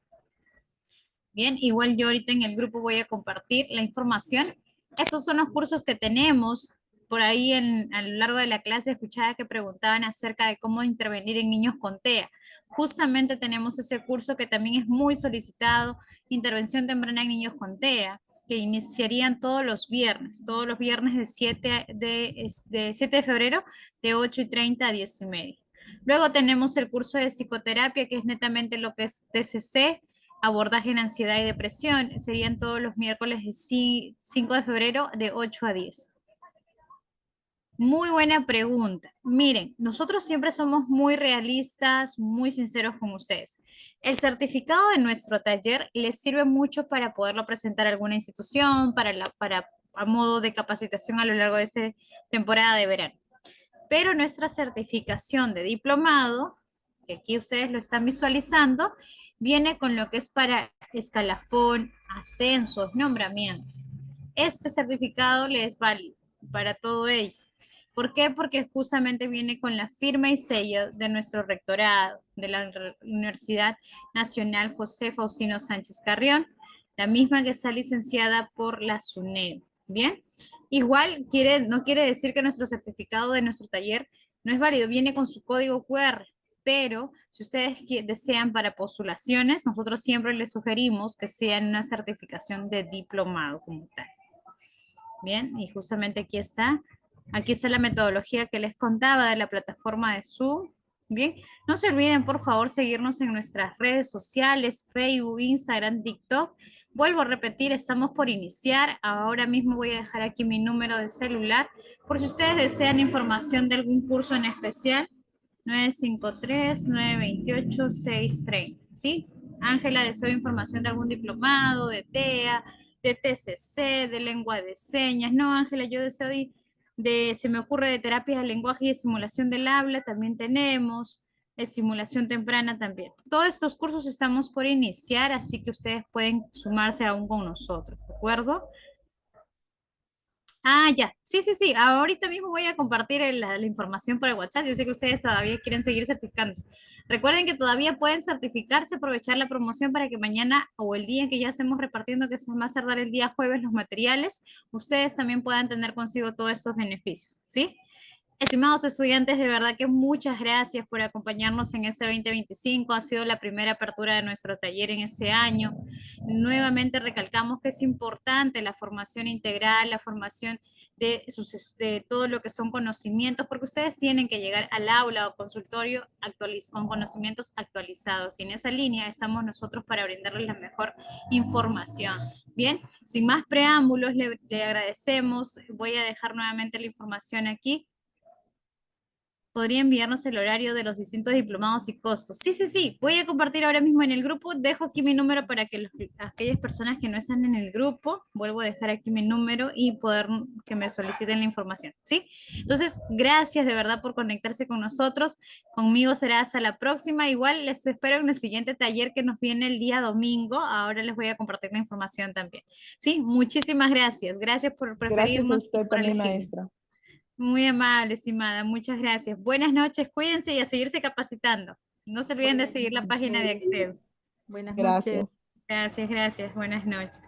Bien, igual yo ahorita en el grupo voy a compartir la información. Esos son los cursos que tenemos. Por ahí a lo largo de la clase escuchaba que preguntaban acerca de cómo intervenir en niños con TEA. Justamente tenemos ese curso que también es muy solicitado, intervención temprana en niños con TEA, que iniciarían todos los viernes de 7 de febrero, de 8:30 a 10:30. Luego tenemos el curso de psicoterapia, que es netamente lo que es TCC, abordaje en ansiedad y depresión. Serían todos los miércoles de 5 de febrero de 8 a 10. Muy buena pregunta. Miren, nosotros siempre somos muy realistas, muy sinceros con ustedes. El certificado de nuestro taller les sirve mucho para poderlo presentar a alguna institución, a modo de capacitación a lo largo de esta temporada de verano. Pero nuestra certificación de diplomado, que aquí ustedes lo están visualizando, viene con lo que es para escalafón, ascensos, nombramientos. Este certificado les es válido para todo ello. ¿Por qué? Porque justamente viene con la firma y sello de nuestro rectorado, de la Universidad Nacional José Faustino Sánchez Carrión, la misma que está licenciada por la SUNED. Bien, igual no quiere decir que nuestro certificado de nuestro taller no es válido, viene con su código QR, pero si ustedes desean para postulaciones, nosotros siempre les sugerimos que sea una certificación de diplomado como tal. Bien, y justamente aquí está la metodología que les contaba de la plataforma de Zoom. Bien, no se olviden por favor seguirnos en nuestras redes sociales, Facebook, Instagram, TikTok. Vuelvo a repetir, estamos por iniciar. Ahora mismo voy a dejar aquí mi número de celular por si ustedes desean información de algún curso en especial. 953-928-630, ¿sí? Ángela, deseo información de algún diplomado, de TEA, de TCC, de lengua de señas. No, Ángela, yo deseo se me ocurre de terapias de lenguaje y de simulación del habla, también tenemos, estimulación temprana también. Todos estos cursos estamos por iniciar, así que ustedes pueden sumarse aún con nosotros, ¿de acuerdo? Ah, ya. Sí, sí, sí. Ahorita mismo voy a compartir la información por el WhatsApp. Yo sé que ustedes todavía quieren seguir certificándose. Recuerden que todavía pueden certificarse, aprovechar la promoción para que mañana o el día en que ya estemos repartiendo, que se va a tardar el día jueves, los materiales, ustedes también puedan tener consigo todos estos beneficios, ¿sí? Estimados estudiantes, de verdad que muchas gracias por acompañarnos en este 2025. Ha sido la primera apertura de nuestro taller en ese año. Nuevamente recalcamos que es importante la formación integral, la formación de todo lo que son conocimientos, porque ustedes tienen que llegar al aula o consultorio con conocimientos actualizados. Y en esa línea estamos nosotros para brindarles la mejor información. Bien, sin más preámbulos, le agradecemos. Voy a dejar nuevamente la información aquí. Podría enviarnos el horario de los distintos diplomados y costos. Sí, sí, sí, voy a compartir ahora mismo en el grupo. Dejo aquí mi número para que aquellas personas que no están en el grupo, vuelvo a dejar aquí mi número y poder que me soliciten la información, ¿sí? Entonces, gracias de verdad por conectarse con nosotros. Conmigo será hasta la próxima. Igual les espero en el siguiente taller que nos viene el día domingo. Ahora les voy a compartir la información también. Sí, muchísimas gracias. Gracias por preferirnos. Gracias a usted también, elegirnos. maestra. Muy amable, estimada. Muchas gracias. Buenas noches. Cuídense y a seguirse capacitando. No se olviden de seguir la página de Accedo. Buenas noches. Gracias. Gracias, gracias. Buenas noches.